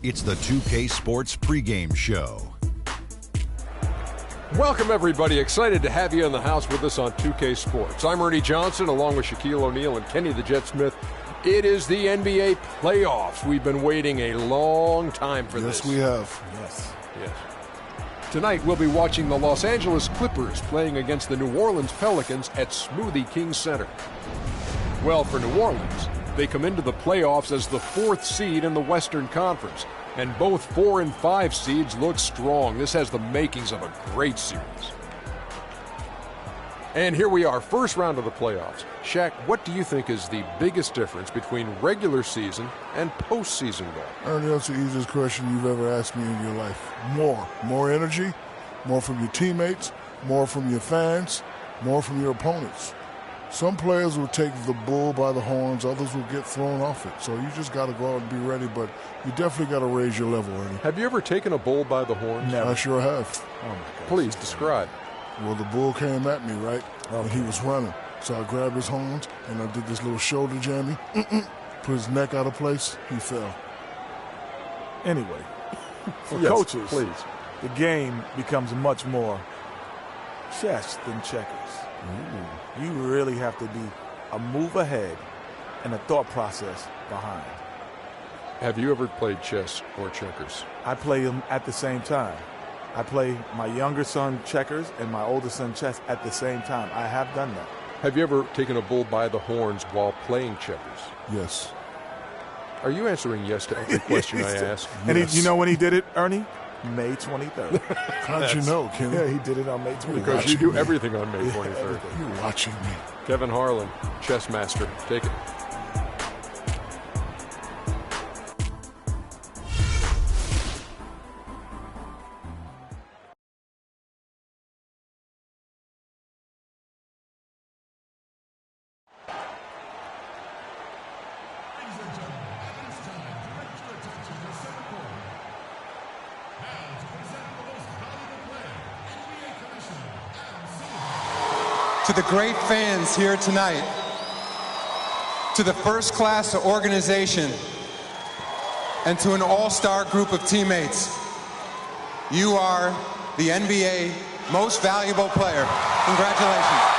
It's the 2K Sports pregame show. Welcome, everybody. Excited to have you in the house with us on 2K Sports. I'm Ernie Johnson, along with Shaquille O'Neal and Kenny the Jet Smith. It is the NBA playoffs. We've been waiting a long time for this. Yes, we have. Yes. Tonight, we'll be watching the Los Angeles Clippers playing against the New Orleans Pelicans at Smoothie King Center. Well, for New Orleans, they come into the playoffs as the 4th seed in the Western Conference, and both 4 and 5 seeds look strong. This has the makings of a great series. And here we are, first round of the playoffs. Shaq, what do you think is the biggest difference between regular season and postseason ball? Ernie, that's the easiest question you've ever asked me in your life. More energy, more from your teammates, more from your fans, more from your opponents. Some players will take the bull by the horns, others will get thrown off it. So you just got to go out and be ready, but you definitely got to raise your level, Ernie. Have you ever taken a bull by the horns? Never. I sure have. Oh my God. Please describe. Well, the bull came at me, right? When he was running. So I grabbed his horns, and I did this little shoulder jammy. Put his neck out of place. He fell. Anyway, for yes, coaches, please. The game becomes much more chess than checkers. You really have to be a move ahead and a thought process behind. Have you ever played chess or checkers? I play them at the same time. I play my younger son checkers and my older son chess at the same time. I have done that. Have you ever taken a bull by the horns while playing checkers? Yes. Are you answering yes to every question I ask? And Yes. you know when he did it, Ernie? May 23rd. How'd you know, Kenny? Yeah, he did it on May 23rd. Because you do everything on May 23rd. You're watching me. Kevin Harlan, chess master. Take it. To the great fans here tonight, to the first-class organization, and to an all-star group of teammates, you are the NBA most valuable player. Congratulations.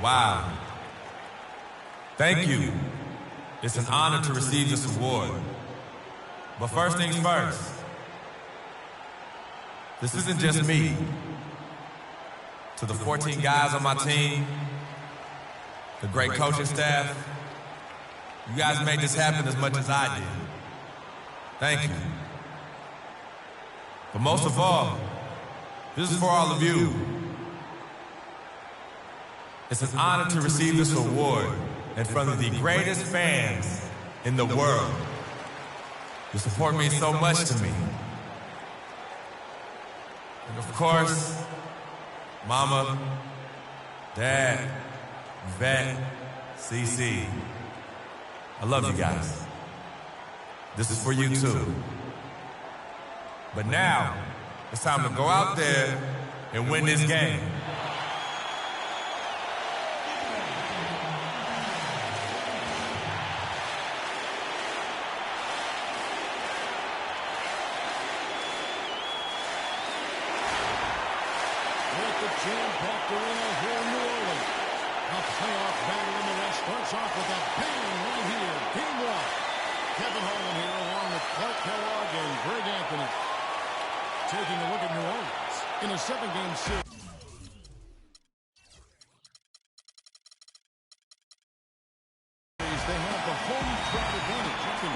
Wow. Thank you. It's an honor to receive this award. But first things first, this isn't just me. To the 14 guys on my team, the great coaching staff, you guys made this happen as much as I did. Thank you. But most of all, this is for all of you. It's an honor to receive this award in front of the greatest fans in the world. Your support means so much to me. And of course, Mama, Dad, Vet, CC. I love you guys. This is for you too. But now, it's time to go out there and win this game. Jam-packed arena here in New Orleans. A playoff battle in the West starts off with a bang right here. Game 1. Kevin Harlan here along with Clark Kellogg and Greg Anthony. Taking a look at New Orleans in a 7-game series. They have the home crowd advantage. You can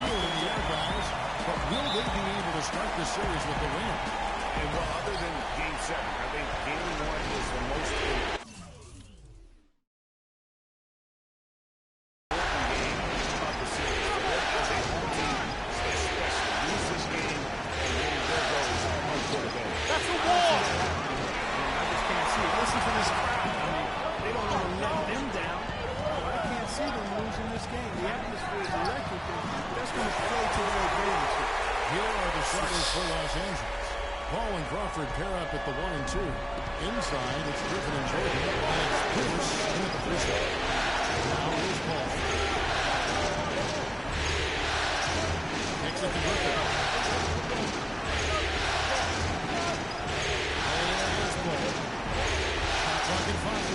feel it in the air, guys. But will they be able to start the series with the win? And well, other than Game 7, I think Game 1 is the most important game of the series. As a home team, especially lose this game, and then there goes home court advantage. That's a wall! I just can't see it. Listen to this Here are the starters for Los Angeles. Paul and Crawford pair up at the 1 and 2. Inside, it's Griffin and Jordan. And it's Pierce in at the free throw. Now here's Paul. Takes it to Griffin. There's Paul. Shot clock at 5.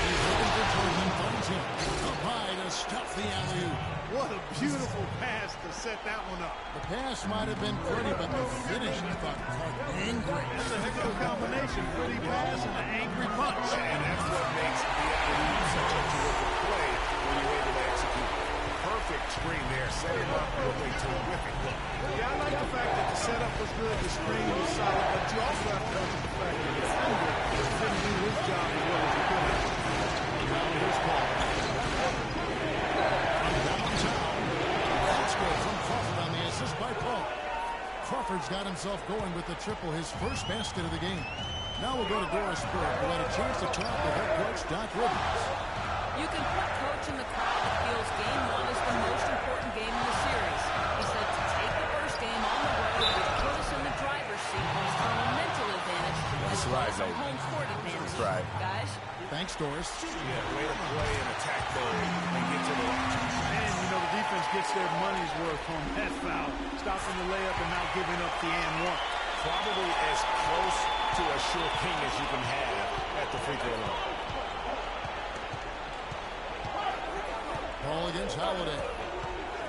He's looking for Jordan and finds him. Up high to stuff the alley-oop. What a beautiful pass to set that one up. The pass might have been pretty, but the finish, I thought, caught angry. That's a heck of a combination. Pretty pass and an angry punch. And that's what makes the alley-oop such a terrific play when you're able to execute. Perfect screen there. Set him up with a terrific look. Yeah, I like the fact that the setup was good, the screen was solid, but you also have to look at the fact that the defender didn't do his job as well as he could have. Now here's Paul. From downtown, let's go from Crawford on the assist by Paul. Crawford's got himself going with the triple, his first basket of the game. Now we'll go to Doris Burke, who had a chance to talk to head coach Doc Rivers. You can put coach in the crowd that feels game 1 is the most important game in the series. He said to take the first game on the road would put us in the driver's seat from a mental advantage as well as a home court advantage. That's right. Guys? Thanks, Doris. Yeah, way to play and attack mode and get to the line. And, you know, the defense gets their money's worth on that foul, stopping the layup and not giving up the and one. Probably as close to a sure king as you can have at the free throw line. Paul against Holiday.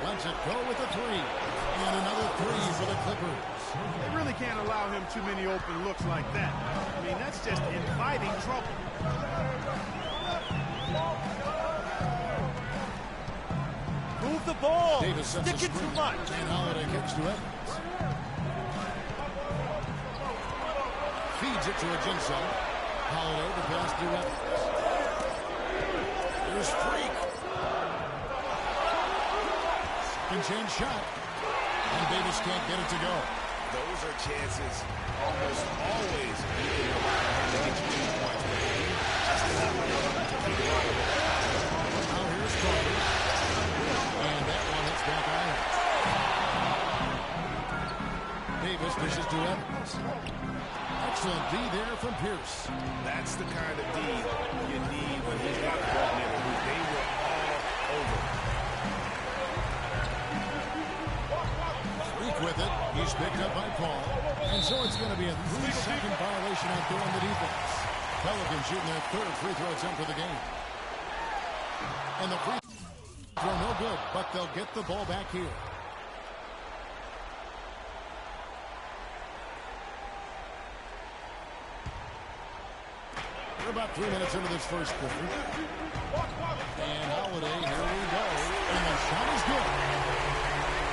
Lets it go with a 3. And another 3 for the Clippers. They really can't allow him too many open looks like that. I mean, that's just inviting trouble. Move the ball. Davis sets Stick a it screen. too much. And Holiday kicks to Evans. Feeds it to Ajinso. Holiday to pass to Evans. Here's Freak. Second chance shot. And Davis can't get it to go. Those are chances almost always you can rely on him to get you 2 points. Just not enough to keep it on. Now here's Crawford. And that one hits back iron. Davis dishes to Evans. Excellent D there from Pierce. That's the kind of D you need when he's got the coordinator who they were all over. Freak with it. He's picked up by Paul. And so it's going to be a 3-second violation out there on the defense. Pelicans shooting their 3rd free throw attempt of the game. And the free throw no good, but they'll get the ball back here. We're about 3 minutes into this first quarter. And Holiday, here we go. And the shot is good.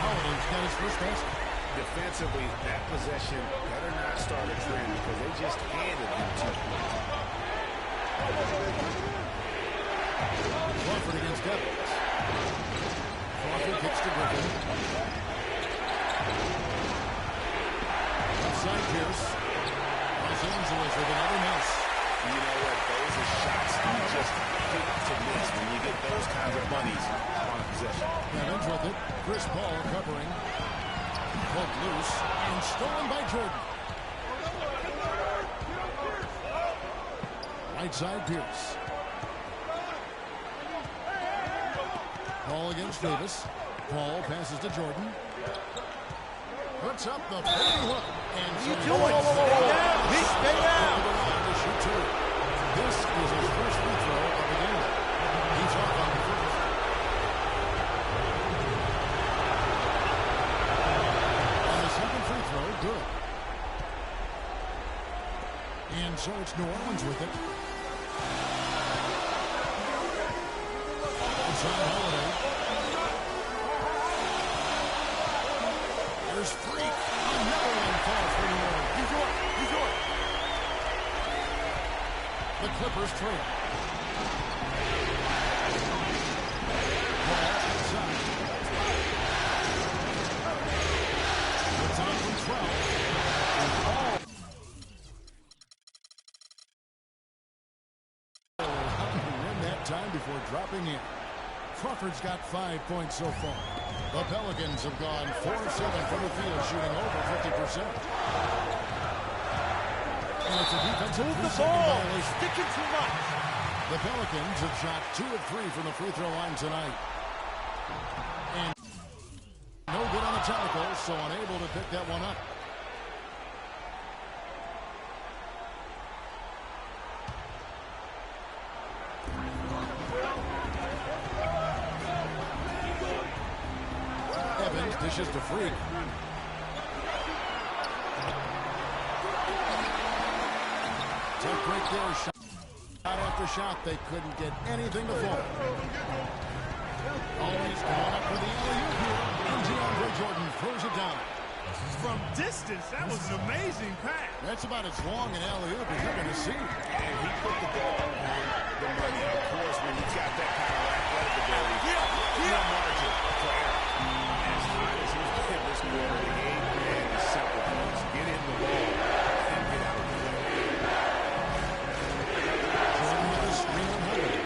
Holiday's got his first basket. Defensively, that possession better not start a trend because they just handed him 2 points. Crawford against Evans. Crawford kicks to Griffin. Outside Pierce. Los Angeles with another miss. You know what? Those are shots you just hate to miss when you get those kinds of bunnies on a possession. Evans with it. Chris Paul covering. Poked loose and stolen by Jordan. Right side Pierce. Paul against Davis. Paul passes to Jordan. Puts up the baby hook. And You do it. Stay down. Stay down. To shoot 2. This is his first free throw of the game. He's off on the first. And the second free throw, good. And so it's New Orleans with it. Inside Holiday. There's Freak. Another one falls for New Orleans. He's yours. The Clippers trail. Ball outside. It's on from 12. Win that time before dropping in. Crawford's got 5 points so far. The Pelicans have gone 4 of 7 from the field, shooting over 50%. And it's a defensive Move the second ball. violation. Sticking too much. The Pelicans have shot 2 of 3 from the free throw line tonight. And no good on the tackle, so unable to pick that one up. Evans dishes to Freak. Tough break there. Shot after shot. They couldn't get anything to fall. Always going up for the alley-oop here. And DeAndre Jordan throws it down. From distance, that was an amazing pass. That's about as long an alley-oop as you're going to see. And he put the ball on the money. Of course, when you've got that kind of athletic ability, no margin for error. As hot as he's been this quarter, the game plan is simple. Just get in the ball and get out of the way. Jordan with a screen on Howard.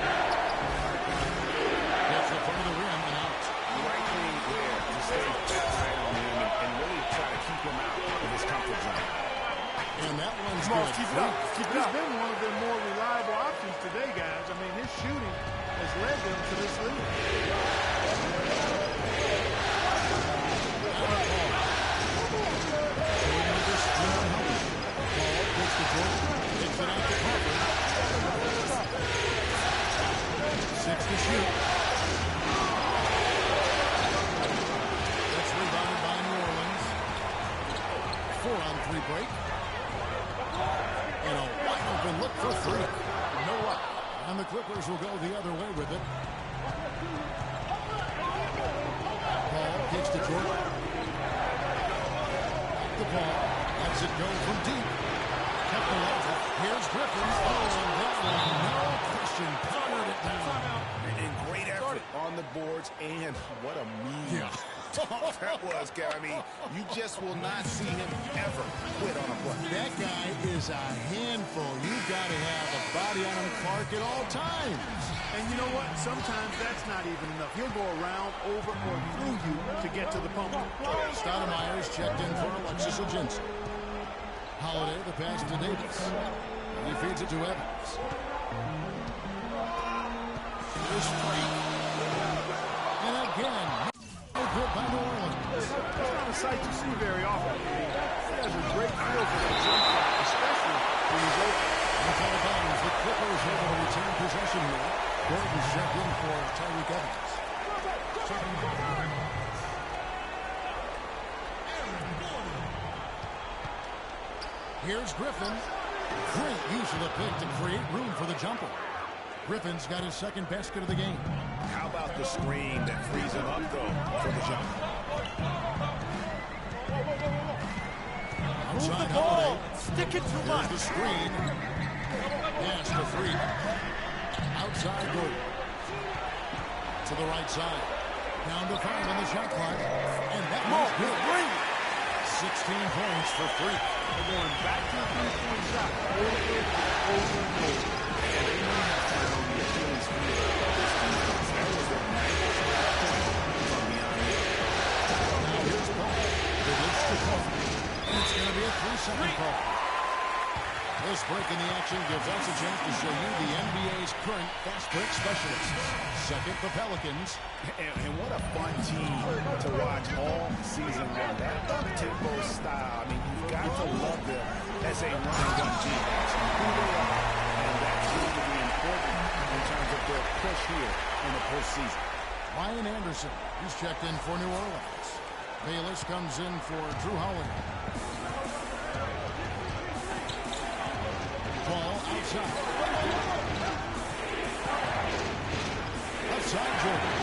Gets the front of the rim and out. The right thing there to stay tight on him and really try to keep him out of his comfort zone. And that one's Come on, good. keep it up. Keep it up. He's been one of their more reliable options today, guys. I mean, his shooting has led them to this lead. Six to shoot. That's rebounded by New Orleans. 4-on-3 break. And a wide open look for Freak. No luck. And the Clippers will go the other way with it. Ball kicks to Jordan. The ball lets it go from deep. Kept alive. Here's Griffin. Oh, and that one, no question, pounded it down. And great effort on the boards, and what a mean that was, Gary. I mean, you just will not see him ever quit on a play. That guy is a handful. You've got to have a body on him, Clark, at all times. And you know what? Sometimes that's not even enough. He'll go around, over, or through you to get to the pump. Stoudemire's checked in for Alexis Ajinski. Holiday, the pass to Davis. He feeds it to Evans. Here's Freak. And again, no good by New Orleans. It's not a sight you see very often. He has a great feel for that jump shot, especially when he's open. Out of bounds, the Clippers able to retain possession here. Gordon's checked in for Tyreke Evans. Here's Griffin. Great use of the pick to create room for the jumper. Griffin's got his second basket of the game. How about the screen that frees him up, though, for the jump? Outside Holiday. Stick it too much. Here's the screen. Pass to Freak. Outside Gordon. To the right side. Down to 5 on the shot clock. And that one's good. 16 points for Freak. They're going back to the three-point shot over and over. And they may have found the Achilles heel of this defense. That was their nice point from beyond the arc. Now here's Paul. It is to call. And it's going to be a 3-second call. This break in the action gives us a chance to show you the NBA's current fast break specialists. Second, the Pelicans. And what a fun team to watch all season long. That up-tempo style, I mean, you've got to love them as a run-and-gun team. That's who they are, and that's going to be important in terms of their push here in the postseason. Ryan Anderson, he's checked in for New Orleans. Bayless comes in for Drew Holiday. Ball outside. Outside Jordan.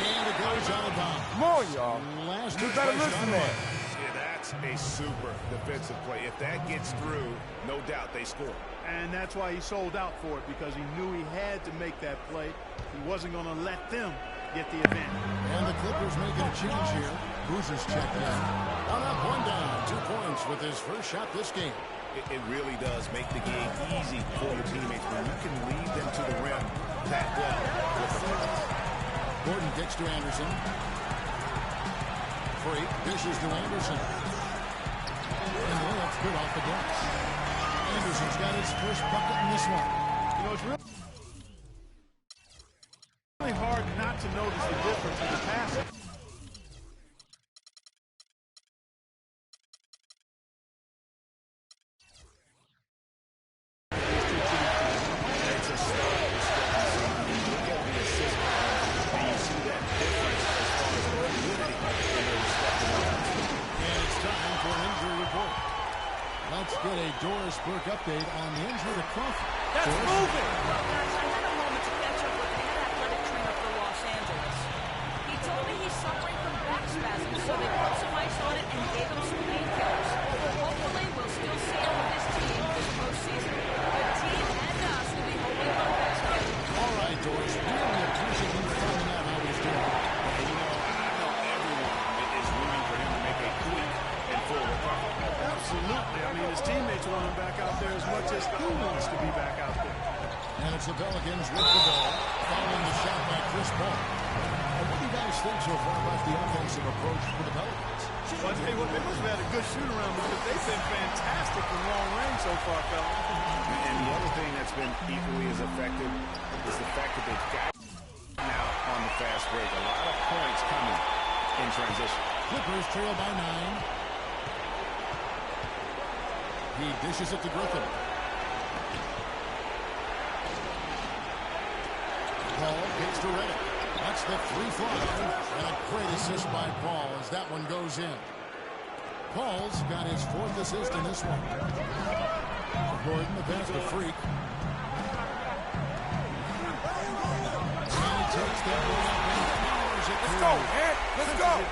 And it goes out of bounds. Come on, y'all. Last You better listen to it. Yeah, that's a super defensive play. If that gets through, no doubt they score. And that's why he sold out for it, because he knew he had to make that play. He wasn't going to let them get the advantage. And the Clippers making a change here. Boozer's checked in. 1 up, 1 down. 2 points with his first shot this game. It really does make the game easy for your teammates when you can lead them to the rim that well with the pass. Gordon kicks to Anderson. Freak dishes to Anderson. And the layup's good off the glass. Anderson's got his first bucket in this one. You know, it's really hard not to notice the difference in the passing. Let's get a Doris Burke update on the injury to Crawford. That's moving! Well, guys, I had a moment to catch up with the head athletic trainer for Los Angeles. He told me he's suffering from back spasms, so they put some ice on it and gave him some painkillers. Hopefully, we'll still see him with his team this postseason. The team and us will be holding on to his game. All right, Doris, really appreciate you finding out how he's doing. You know, I know everyone is rooting for him to make a quick and full recovery. Absolutely. I mean, his teammates want him back out there as much as he wants to be back out there. And it's the Pelicans with the ball, following the shot by Chris Paul. And what do you guys think so far about the offensive approach for the Pelicans? Well, I tell you what, they must have had a good shoot-around because they've been fantastic from long range so far, fellas. And the other thing that's been equally as effective is the fact that they've got now on the fast break. A lot of points coming in transition. Clippers trail by 9. He dishes it to Griffin. Paul kicks to Redick. That's the free fly. And a great assist by Paul as that one goes in. Paul's got his 4th assist in this one. Gordon, the pass to Freak. And he takes that one up and powers it through. Let's go, man. Let's go.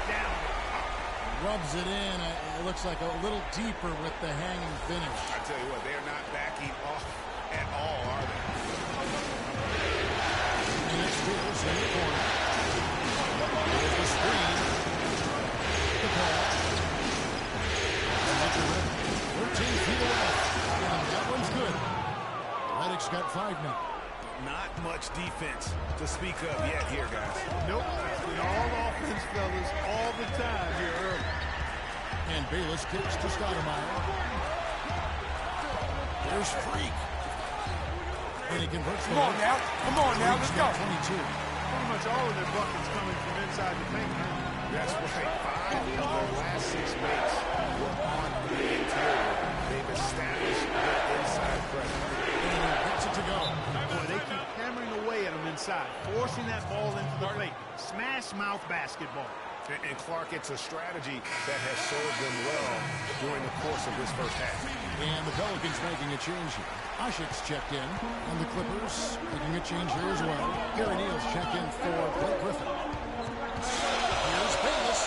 Rubs it in. It looks like a little deeper with the hanging finish. I tell you what, they're not backing off at all, are they? And it's Spears in the corner. There's the screen. The ball. 13 feet away. And that one's good. Redick's got 5 now. Not much defense to speak of yet here, guys. Nope. And all offense, fellas, all the time here early. And Bayless kicks to Stoudemire. There's Freak. And he converts. Come on now. Come on now. Let's go. 22. Pretty much all of their buckets coming from inside the paint. That's right. 5 of their last 6 makes were on the interior. They've established their inside presence. And he gets it to go. Boy, they keep hammering away at him inside, forcing that ball into the paint. Smash mouth basketball. And Clark, it's a strategy that has served them well during the course of this first half. And the Pelicans making a change here. Ashik's checked in, and the Clippers making a change here as well. Gary Neal's checked in for Blake Griffin. Here's Bayless.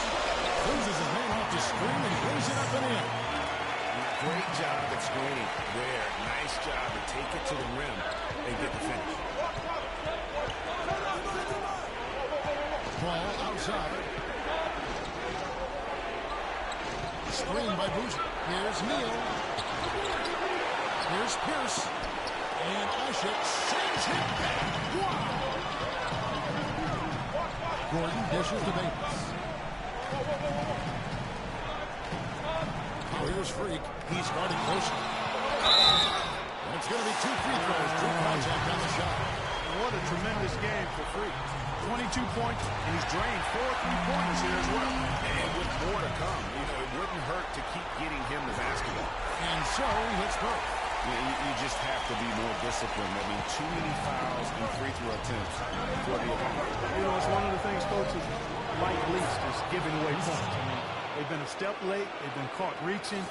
Loses his man off the screen and brings it up and in. Great job at screening there. Nice job to take it to the rim and get the finish. Ball outside. Screen by Boozer. Here's Neal. Here's Pierce. And Ashik sends it back. Wow. Gordon dishes to Bayless. Oh, here's Freak. He's guarding closer. And it's going to be 2 free throws. True contact on the shot. What a tremendous game for Freak. 22 points, and he's drained 4 3-pointers here as well. And with more to come, you know, it wouldn't hurt to keep getting him the basketball. And so he hits both. You just have to be more disciplined. I mean, too many fouls and free throw attempts for the opponent. You know, it's one of the things coaches like least is giving away points. I mean, they've been a step late. They've been caught reaching.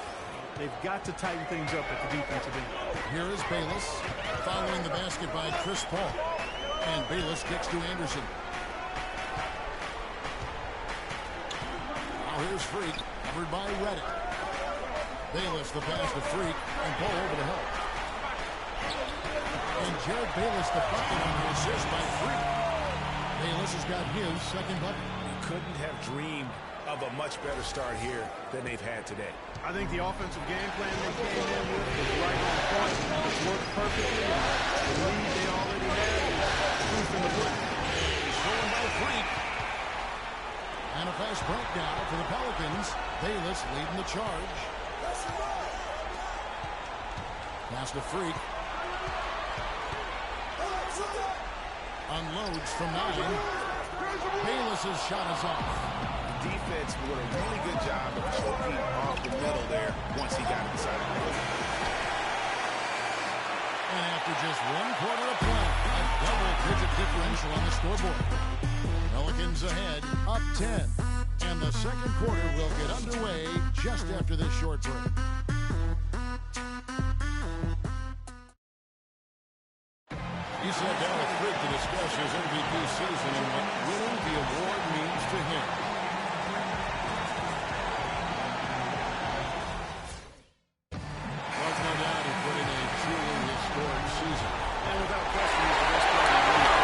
They've got to tighten things up at the defensive end. Here is Bayless, following the basket by Chris Paul. And Bayless kicks to Anderson. Now here's Freak, covered by Redick. Bayless the pass to Freak, and Paul over the help. And Jared Bayless the bucket on the assist by Freak. Bayless has got his second bucket. Couldn't have dreamed of a much better start here than they've had today. I think the offensive game plan they came in with was right on point. It worked perfectly. The lead they already had is proof in the pudding. He's thrown by Freak. And a fast break now for the Pelicans. Bayless leading the charge. Pass to Freak. Unloads from 9. Bayless's shot is off. The defense did a really good job of choking off the middle there once he got inside. And after just 1 quarter of play, a double-digit differential on the scoreboard. Pelicans ahead, up 10. And the second quarter will get underway just after this short break. He sat down with Freak to discuss his MVP season and what winning the award means to him. There's no doubt he put in a truly historic season. And without question, he's the best player in the league.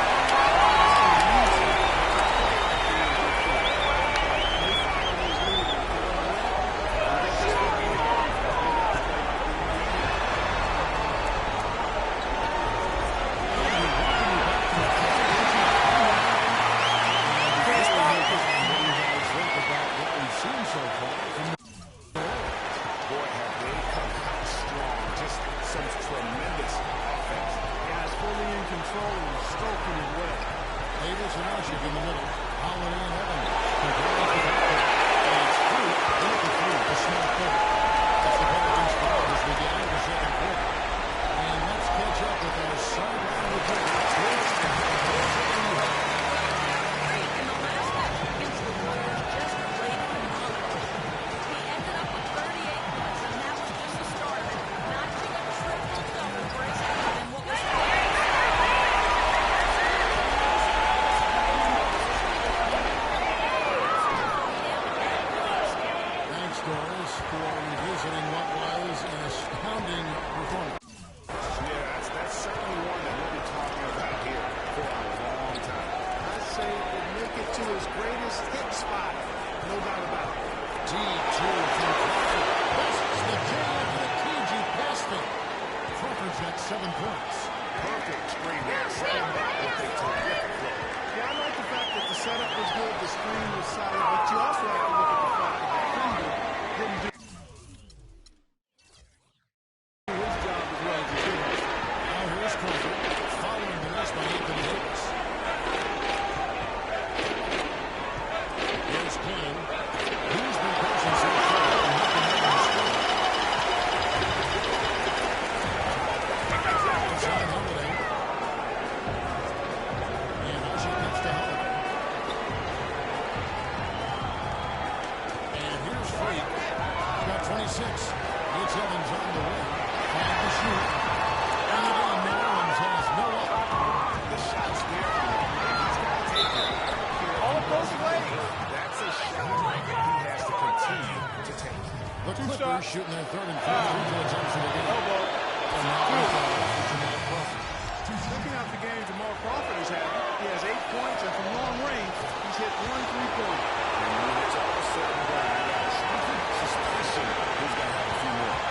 Shooting their third and fourth free throw attempts of the game. Looking at the game Jamal Crawford is having, he has 8 points, and from long range, he's hit 1 3-pointer. And when it's all said and done, I got a sneaky suspicion he's going to have a few more.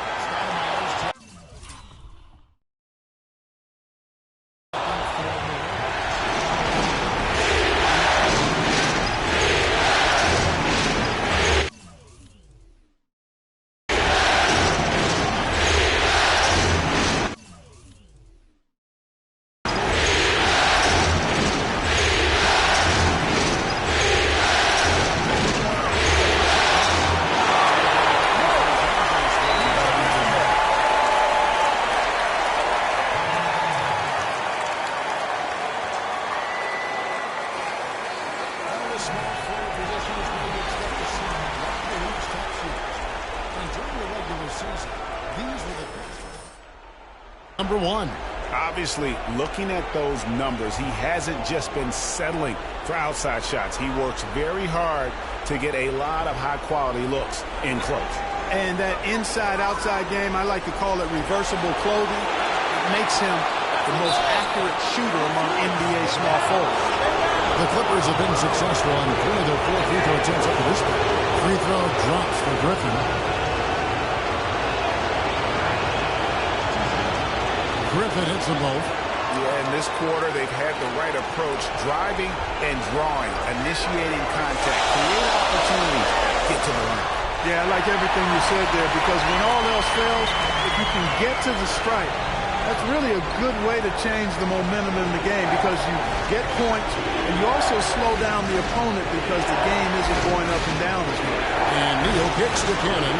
Number 1. Obviously, looking at those numbers, he hasn't just been settling for outside shots. He works very hard to get a lot of high-quality looks in close. And that inside-outside game, I like to call it reversible clothing. It makes him the most accurate shooter among NBA small forwards. The Clippers have been successful on 3 of their 4 free throw attempts up to this point. Free throw drops for Griffin. Griffin hits them both. Yeah, in this quarter, they've had the right approach, driving and drawing, initiating contact, create opportunities, get to the line. Yeah, I like everything you said there, because when all else fails, if you can get to the stripe, that's really a good way to change the momentum in the game, because you get points and you also slow down the opponent because the game isn't going up and down as much. And Neal kicks to Cannon.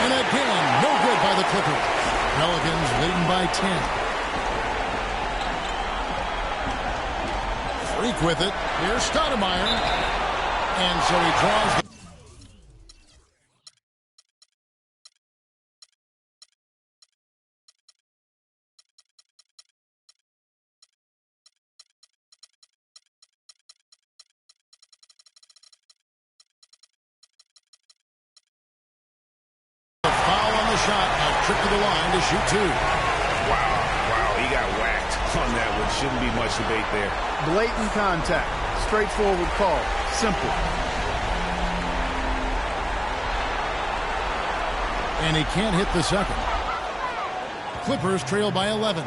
And again, no good by the Clippers. Pelicans leading by 10. Freak with it. Here's Stoudemire. And so he draws the shot, a trip to the line to shoot 2. Wow, he got whacked on that one. Shouldn't be much debate there. Blatant contact, straightforward call, simple. And he can't hit the second. Clippers trail by 11.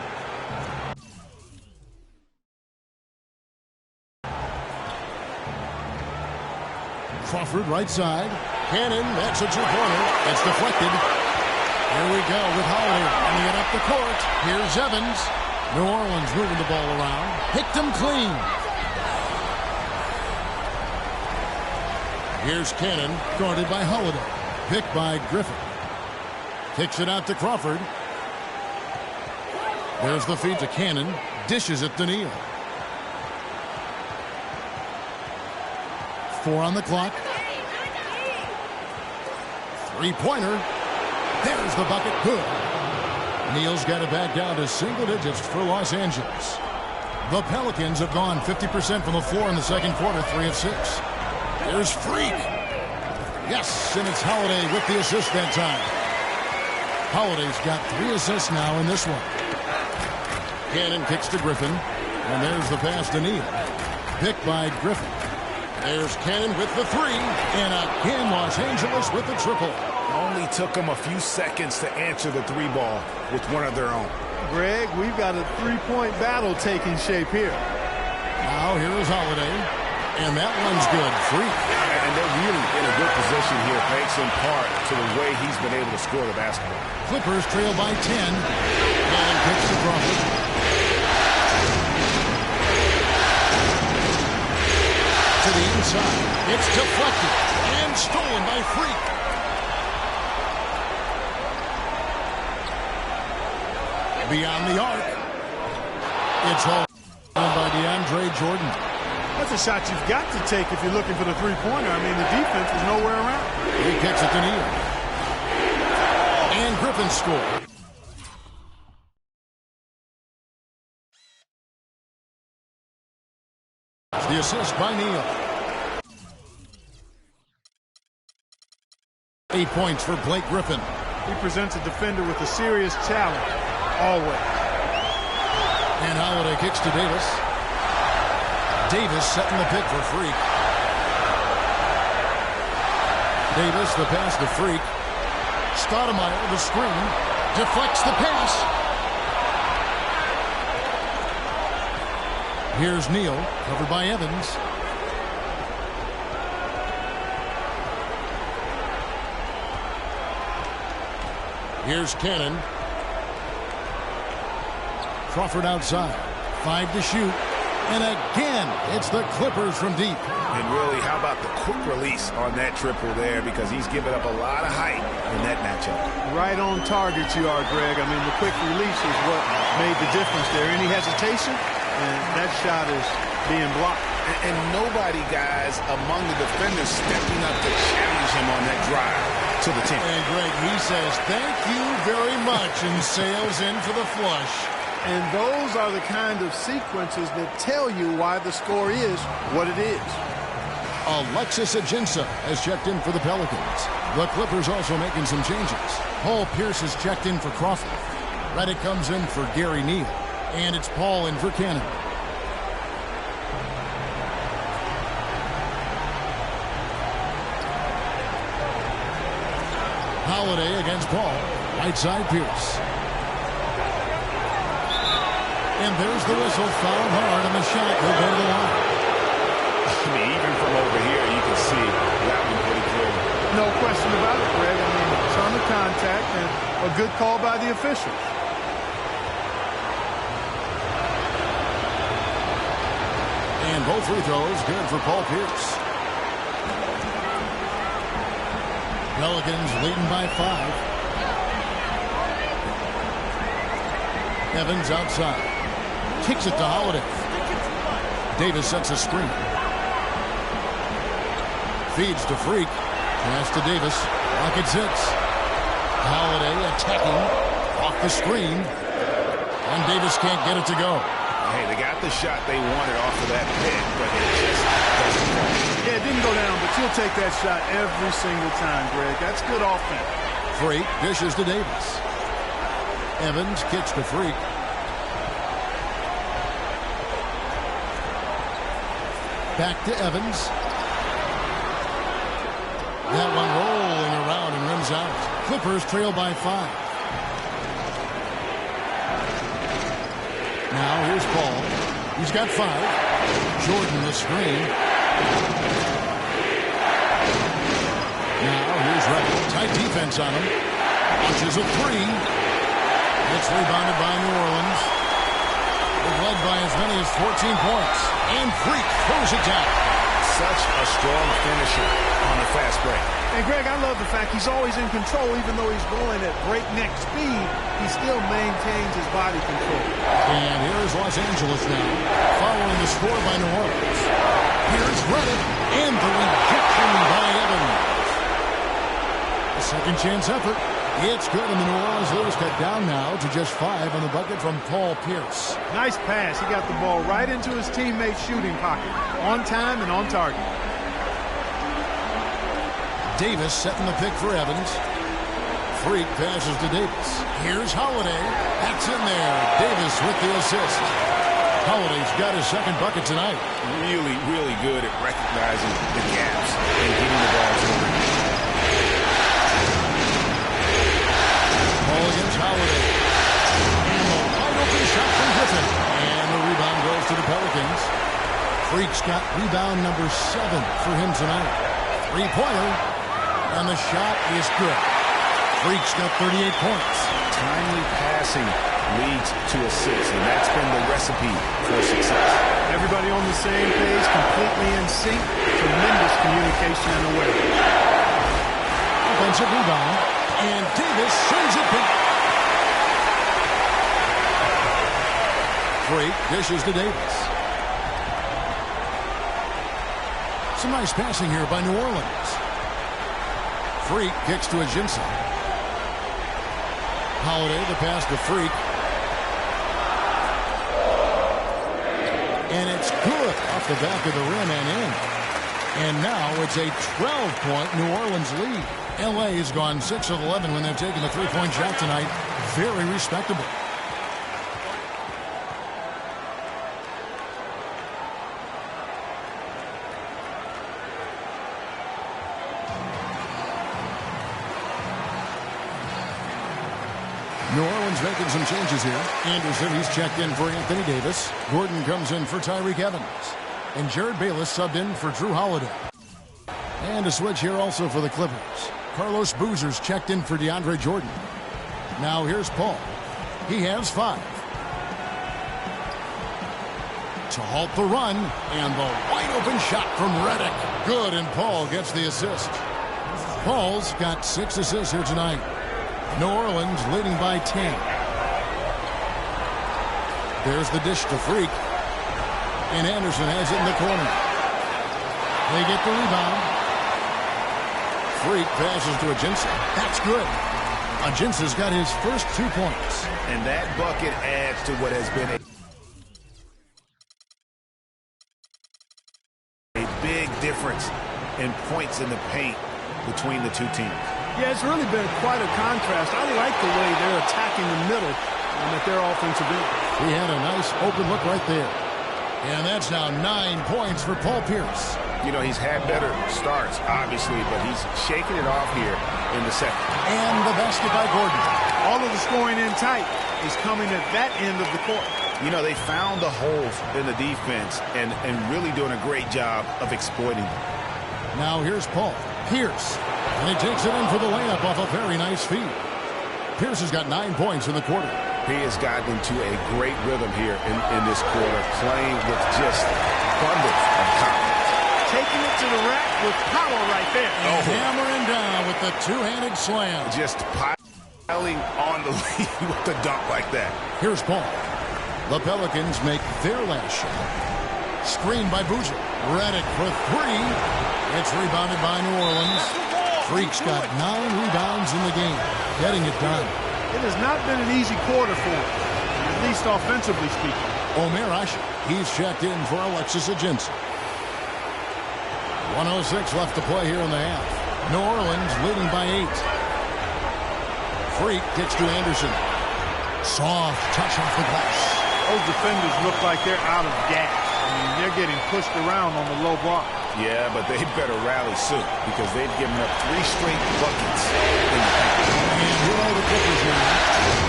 Crawford right side. Cannon, that's a two-pointer. It's deflected. Here we go with Holiday, running it up the court. Here's Evans. New Orleans moving the ball around. Picked him clean. Here's Cannon, guarded by Holiday. Picked by Griffin. Kicks it out to Crawford. There's the feed to Cannon. Dishes it to Neal. 4 on the clock. Three-pointer. There's the bucket. Good. Neal's got it back down to single digits for Los Angeles. The Pelicans have gone 50% from the floor in the second quarter, 3 of 6. There's Freak. Yes, and it's Holiday with the assist that time. Holiday's got 3 assists now in this one. Cannon kicks to Griffin, and there's the pass to Neal. Picked by Griffin. There's Cannon with the 3, and again Los Angeles with the triple. Only took them a few seconds to answer the 3 ball with one of their own. Greg, we've got a 3-point battle taking shape here. Now here is Holiday, and that one's good. Free. And they're really in a good position here, thanks in part to the way he's been able to score the basketball. Clippers trail by 10. And kicks to Crawford. To the inside. It's deflected and stolen by Freak. Beyond the arc. It's all by DeAndre Jordan. That's a shot you've got to take if you're looking for the three-pointer. I mean, the defense is nowhere around. He kicks it to Neal. And Griffin scored. The assist by Neal. 8 points for Blake Griffin. He presents a defender with a serious challenge, always. And Holiday kicks to Davis. Davis setting the pick for Freak. Davis, the pass to Freak. Stoudemire, the screen. Deflects the pass. Here's Neal, covered by Evans. Here's Cannon. Crawford outside. 5 to shoot. And again, it's the Clippers from deep. And really, how about the quick release on that triple there, because he's given up a lot of height in that matchup. Right on target you are, Greg. I mean, the quick release is what made the difference there. Any hesitation, and that shot is being blocked. And nobody, guys, among the defenders stepping up to challenge him on that drive to the 10. And Greg, he says, thank you very much, and sails in for the flush. And those are the kind of sequences that tell you why the score is what it is. Alexis Ajinça has checked in for the Pelicans. The Clippers also making some changes. Paul Pierce has checked in for Crawford. Redick comes in for Gary Neal. And it's Paul in for Cannon. Holiday against Paul. Right side Pierce. And there's the whistle. Foul hard, and the shot will go to the line. I mean, even from over here, you can see that one pretty clearly. No question about it, Greg. I mean, a ton of contact and a good call by the officials. And both free throws good for Paul Pierce. Pelicans leading by 5. Evans outside. Kicks it to Holiday. Davis sets a screen. Feeds to Freak. Pass to Davis. Rockets hits. Holiday attacking. Off the screen. And Davis can't get it to go. Hey, they got the shot they wanted off of that pick, but it just doesn't fall. Yeah, it didn't go down, but you'll take that shot every single time, Greg. That's good offense. Freak dishes to Davis. Evans kicks to Freak. Back to Evans. That one rolling around and rims out. Clippers trail by 5. Now here's Paul. He's got 5. Jordan the screen. Now here's Rebel. Tight defense on him. Launches a 3. It's rebounded by New Orleans. They've led by as many as 14 points. And Freak throws it down. Such a strong finisher on the fast break. And Greg, I love the fact he's always in control. Even though he's going at breakneck speed, he still maintains his body control. And here's Los Angeles now, following the score by New Orleans. Here's Reddick, and the rejection by Evans. A second chance effort. It's good, and the New Orleans Blues cut down now to just 5 on the bucket from Paul Pierce. Nice pass. He got the ball right into his teammate's shooting pocket. On time and on target. Davis setting the pick for Evans. Freak passes to Davis. Here's Holiday. That's in there. Davis with the assist. Holiday's got his second bucket tonight. Really, really good at recognizing the gaps and getting the ball to him. Ball against Holiday. And a wide open shot from Griffin. And the rebound goes to the Pelicans. Freak's got rebound number 7 for him tonight. 3-pointer. And the shot is good. Freak's got 38 points. Timely passing leads to assists, and that's been the recipe for success. Everybody on the same page, completely in sync. Tremendous communication and awareness. Offensive rebound. And Davis sends it back. Freak dishes to Davis. Some nice passing here by New Orleans. Freak kicks to Ajinça. Holiday, the pass to Freak. And it's good off the back of the rim and in. And now it's a 12-point New Orleans lead. L.A. has gone 6 of 11 when they've taken the three-point shot tonight. Very respectable. New Orleans making some changes here. Anderson, he's checked in for Anthony Davis. Gordon comes in for Tyreke Evans. And Jared Bayless subbed in for Drew Holiday. And a switch here also for the Clippers. Carlos Boozer's checked in for DeAndre Jordan. Now here's Paul. He has 5. To halt the run. And the wide open shot from Reddick. Good, and Paul gets the assist. Paul's got 6 assists here tonight. New Orleans leading by 10. There's the dish to Freak. And Anderson has it in the corner. They get the rebound. Freak passes to Ajinça. That's good. Ajinça's got his first 2 points. And that bucket adds to what has been a big difference in points in the paint between the two teams. Yeah, it's really been quite a contrast. I like the way they're attacking the middle and at their offensive end. He had a nice open look right there. And that's now 9 points for Paul Pierce. You know, he's had better starts, obviously, but he's shaking it off here in the second. And the basket by Gordon. All of the scoring in tight is coming at that end of the court. You know, they found the holes in the defense and really doing a great job of exploiting them. Now here's Paul Pierce, and he takes it in for the layup off a very nice feed. Pierce has got 9 points in the quarter. He has gotten into a great rhythm here in this quarter, playing with just abundance of confidence. Taking it to the rack with power right there. And hammering down with the two-handed slam. Just piling on the lead with the dunk like that. Here's Paul. The Pelicans make their last shot. Screened by Boozer. Redick for 3. It's rebounded by New Orleans. Freak's got 9 rebounds in the game, getting it done. It has not been an easy quarter for him, at least offensively speaking. Omer Asher, he's checked in for Alexis Ajinci. 1:06 left to play here in the half. New Orleans leading by 8. Freak gets to Anderson. Soft touch off the glass. Those defenders look like they're out of gas. I mean, they're getting pushed around on the low block. Yeah, but they better rally soon because they've given up 3 straight buckets in the paint. And here are the Clippers now.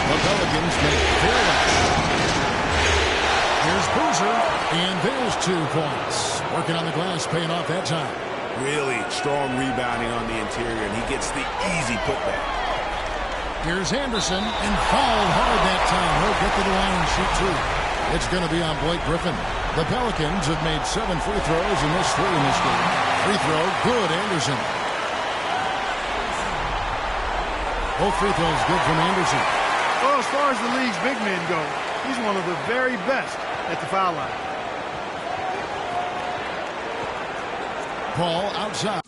The Pelicans make their last shot. Here's Boozer, and there's 2 points. Working on the glass, paying off that time. Really strong rebounding on the interior, and he gets the easy putback. Here's Anderson, and fouled hard that time. He'll get to the line and shoot 2. It's going to be on Blake Griffin. The Pelicans have made 7 free throws and missed 3 in this game. Free throw, good, Anderson. Both free throws good from Anderson. Well, as far as the league's big men go, he's one of the very best at the foul line. Paul outside.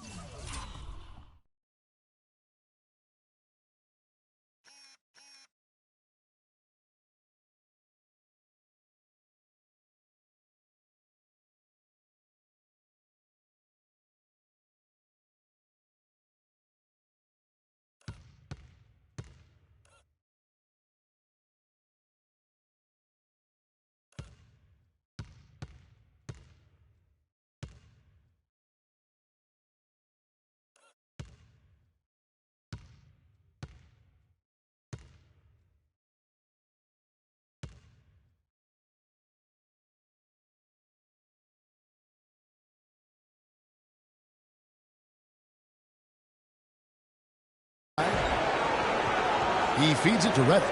He feeds it to Redick.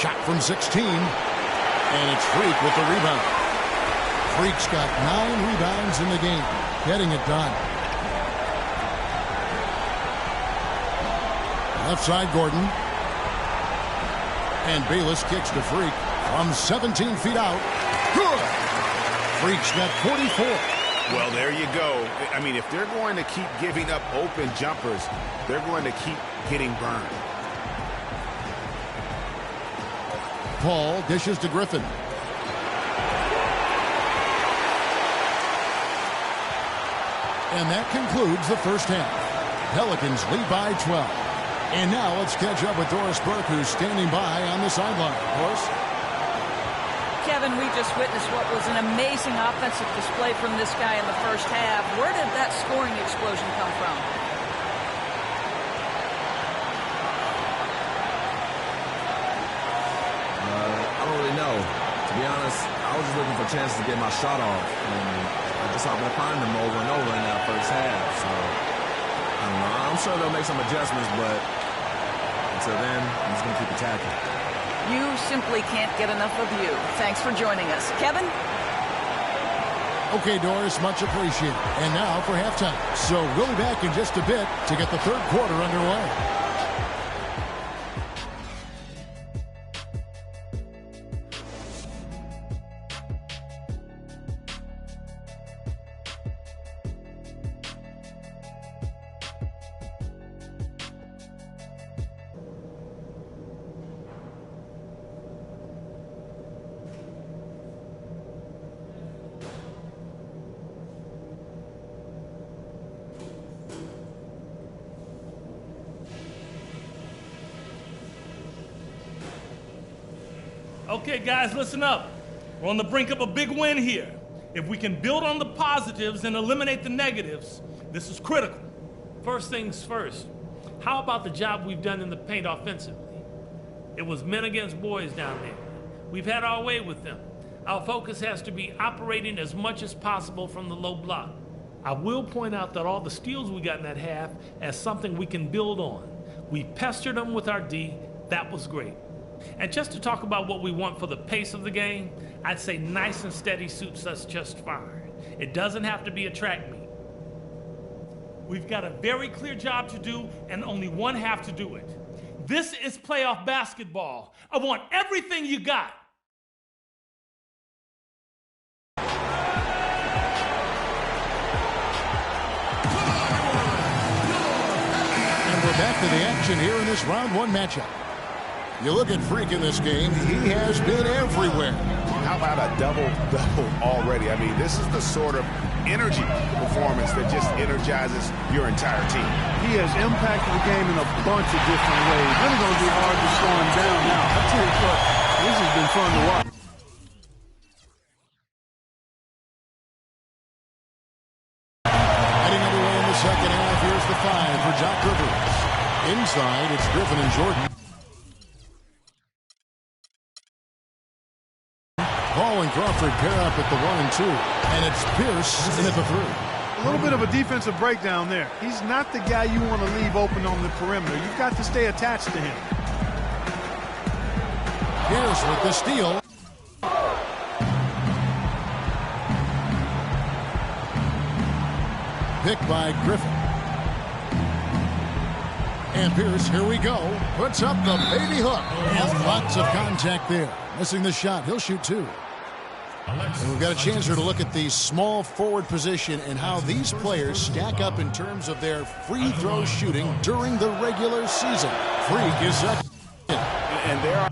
Shot from 16. And it's Freak with the rebound. Freak's got 9 rebounds in the game. Getting it done. Left side, Gordon. And Bayless kicks to Freak from 17 feet out. Good! Freak's got 44. Well, there you go. I mean, if they're going to keep giving up open jumpers, they're going to keep getting burned. Paul dishes to Griffin. And that concludes the first half. Pelicans lead by 12. And now let's catch up with Doris Burke, who's standing by on the sideline. Doris? Kevin, we just witnessed what was an amazing offensive display from this guy in the first half. Where did that scoring explosion come from? I don't really know. To be honest, I was just looking for chances to get my shot off. And I just happened to find them over and over in that first half. So, I don't know. I'm sure they'll make some adjustments, but until then, I'm just going to keep attacking. You simply can't get enough of you. Thanks for joining us. Kevin? Okay, Doris, much appreciated. And now for halftime. So we'll be back in just a bit to get the third quarter underway. Okay, guys, listen up. We're on the brink of a big win here. If we can build on the positives and eliminate the negatives, this is critical. First things first, how about the job we've done in the paint offensively? It was men against boys down there. We've had our way with them. Our focus has to be operating as much as possible from the low block. I will point out that all the steals we got in that half as something we can build on. We pestered them with our D. That was great. And just to talk about what we want for the pace of the game, I'd say nice and steady suits us just fine. It doesn't have to be a track meet. We've got a very clear job to do and only one half to do it. This is playoff basketball. I want everything you got. And we're back to the action here in this round one matchup. You look at Freak in this game, he has been everywhere. How about a double-double already? I mean, this is the sort of energy performance that just energizes your entire team. He has impacted the game in a bunch of different ways. Really going to be hard to slow him down now. I tell you what, this has been fun to watch. Heading underway in the second half, here's the 5 for Doc Rivers. Inside, it's Griffin and Jordan. Paul and Crawford pair up at the 1 and 2, and it's Pierce in at the 3. A little bit of a defensive breakdown there. He's not the guy you want to leave open on the perimeter. You've got to stay attached to him. Pierce with the steal. Picked by Griffin. And Pierce, here we go, puts up the baby hook. And lots of contact there. Missing the shot. He'll shoot 2. And we've got a chance here to look at the small forward position and how these players stack up in terms of their free throw shooting during the regular season. Freak is second. And there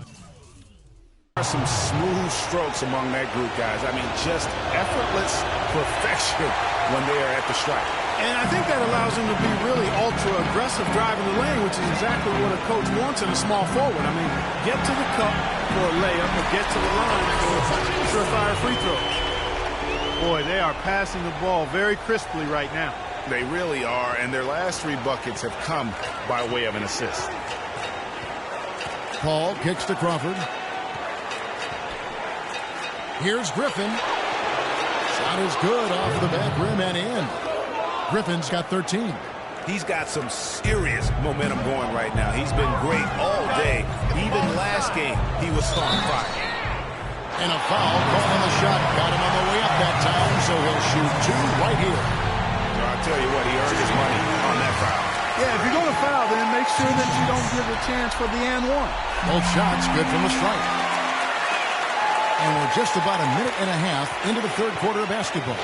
are some smooth strokes among that group, guys. I mean, just effortless perfection when they are at the stripe. And I think that allows him to be really ultra-aggressive driving the lane, which is exactly what a coach wants in a small forward. I mean, get to the cup for a layup or get to the line for surefire free throws. Boy, they are passing the ball very crisply right now. They really are, and their last 3 buckets have come by way of an assist. Paul kicks to Crawford. Here's Griffin. Shot is good off the back rim and in. Griffin's got 13. He's got some serious momentum going right now. He's been great all day. Even last game, he was starting fire. And a foul called on the shot. Got him on the way up that time, so he'll shoot 2 right here. So I'll tell you what, he earned his money on that foul. Yeah, if you're going to foul, then make sure that you don't give a chance for the and one. Both shots good from the strike. And we're just about a minute and a half into the third quarter of basketball.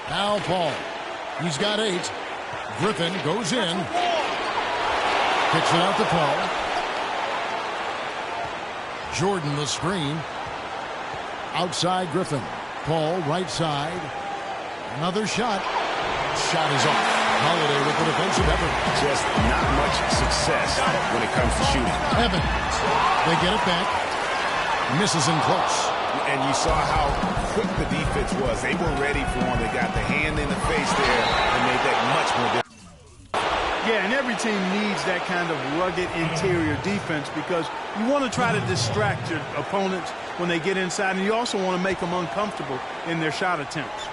Now Paul. He's got 8. Griffin goes in. Kicks it out to Paul. Jordan the screen. Outside Griffin. Paul right side. Another shot. Shot is off. Holiday with the defensive effort. Just not much success when it comes to shooting. Evans. They get it back. Misses in close. And you saw how quick the defense was. They were ready for him. They got the hand in the face there and made that much more difficult. Yeah, and every team needs that kind of rugged interior defense because you want to try to distract your opponents when they get inside, and you also want to make them uncomfortable in their shot attempts.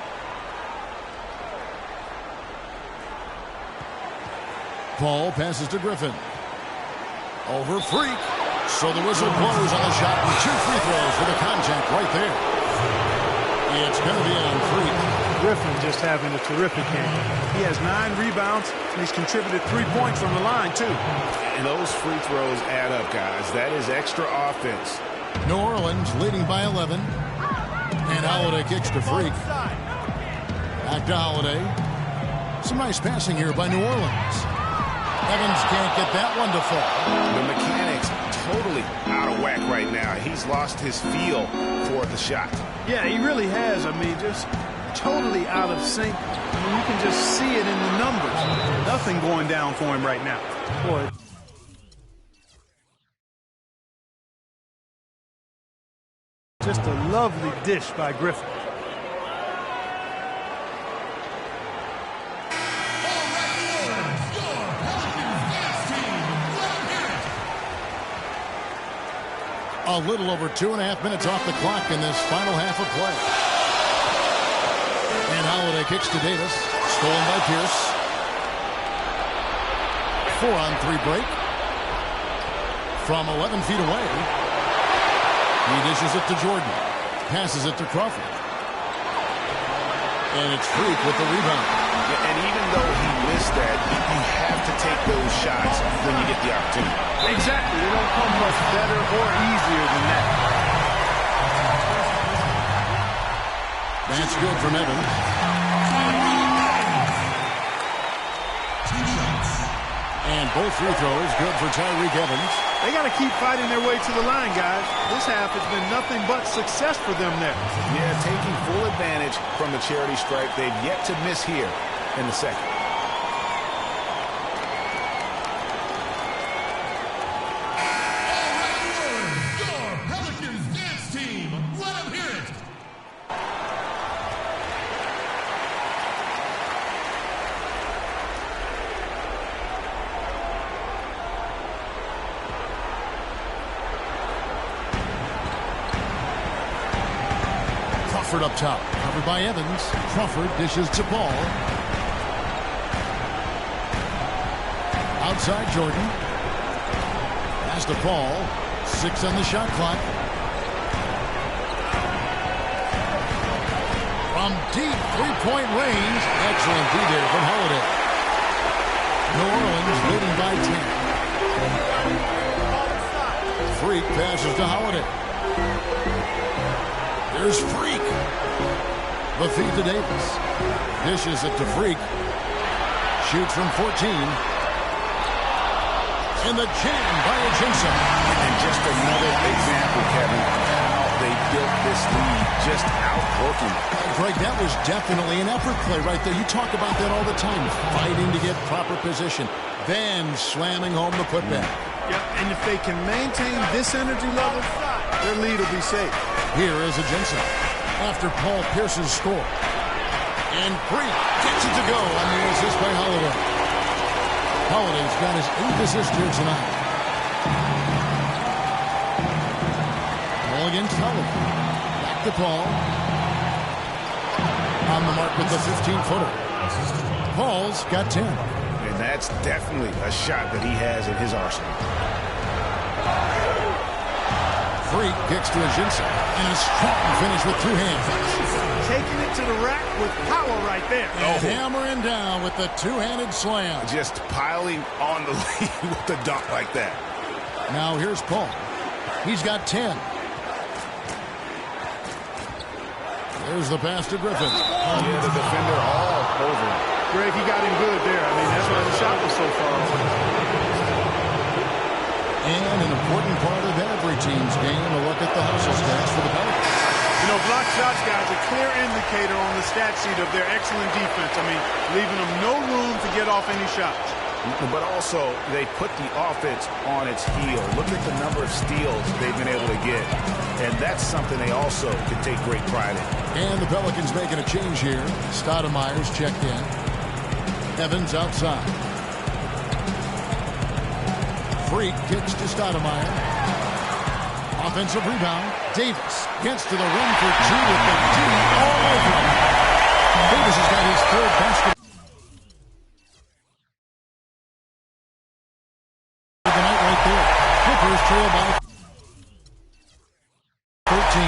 Paul passes to Griffin. Over Freak. So the whistle blows on the shot and 2 free throws for the contact right there. It's going to be on Freak. Griffin just having a terrific game. He has 9 rebounds, and he's contributed 3 points from the line, too. And those free throws add up, guys. That is extra offense. New Orleans leading by 11. And Holiday kicks to Freak. Back to Holiday. Some nice passing here by New Orleans. Evans can't get that one to fall. The mechanics totally out of whack right now. He's lost his feel for the shot. Yeah, he really has. I mean, just totally out of sync. I mean, you can just see it in the numbers. Nothing going down for him right now. Boy. Just a lovely dish by Griffin. A little over 2.5 minutes off the clock in this final half of play. And Holiday kicks to Davis. Stolen by Pierce. 4-on-3 break. From 11 feet away. He dishes it to Jordan. Passes it to Crawford. And it's Freak with the rebound. And even though he missed that, you have to take those shots when you get the opportunity. Exactly. They don't come much better or easier than that. That's good from Evans. And both free throws good for Tyreke Evans. They got to keep fighting their way to the line, guys. This half has been nothing but success for them there. Yeah, taking full advantage from the charity stripe. They've yet to miss here in the second. Crawford up top, covered by Evans. Crawford dishes to Paul. Outside Jordan. Pass to Paul. 6 on the shot clock. From deep three-point range. Excellent D there from Holiday. New Orleans leading by 10. Freak passes to Holiday. Here's Freak. The feed to Davis. Dishes it to Freak. Shoots from 14. And the jam by Ajinça. And just another example, Kevin, how they built this lead, just outworking. Greg, that was definitely an effort play right there. You talk about that all the time. Fighting to get proper position. Then slamming home the putback. Yep, and if they can maintain this energy level, their lead will be safe. Here is Ajinça after Paul Pierce's score. And Freak gets it to go on the assist by Holiday. Holiday's got his 8th assist here tonight. Ball against Holiday. Back to Paul. On the mark with the 15-footer. Paul's got 10. And that's definitely a shot that he has in his arsenal. Freak kicks to Ajinça. And a strong finish with 2 hands. Taking it to the rack with power right there. And hammering down with the 2-handed slam. Just piling on the lead with the dunk like that. Now here's Paul. He's got 10. There's the pass to Griffin. Yeah, the defender all over him. Greg, he got him good there. I mean, that's why the shot was so far away. And an important part of every team's game, a look at the hustle stats for the Pelicans. You know, block shots, guys, a clear indicator on the stat sheet of their excellent defense. I mean, leaving them no room to get off any shots. But also, they put the offense on its heel. Look at the number of steals they've been able to get. And that's something they also can take great pride in. And the Pelicans making a change here. Stoudemire's checked in. Evans outside. Freak kicks to Stoudemire. Offensive rebound. Davis gets to the rim for 2 with the D all over him. Davis has got his 3rd basket. The night right there. Clippers trail by 13.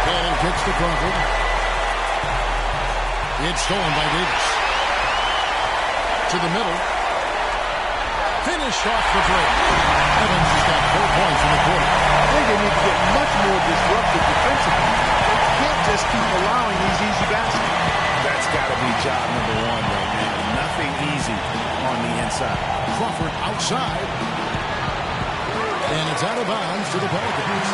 Ball kicks to Crawford. It's stolen by Davis. To the middle. Finish off the break. Evans has got 4 points in the quarter. I think they need to get much more disruptive defensively. They can't just keep allowing these easy baskets. That's got to be job number 1 right now. Nothing easy on the inside. Crawford outside. And it's out of bounds to the Pelicans.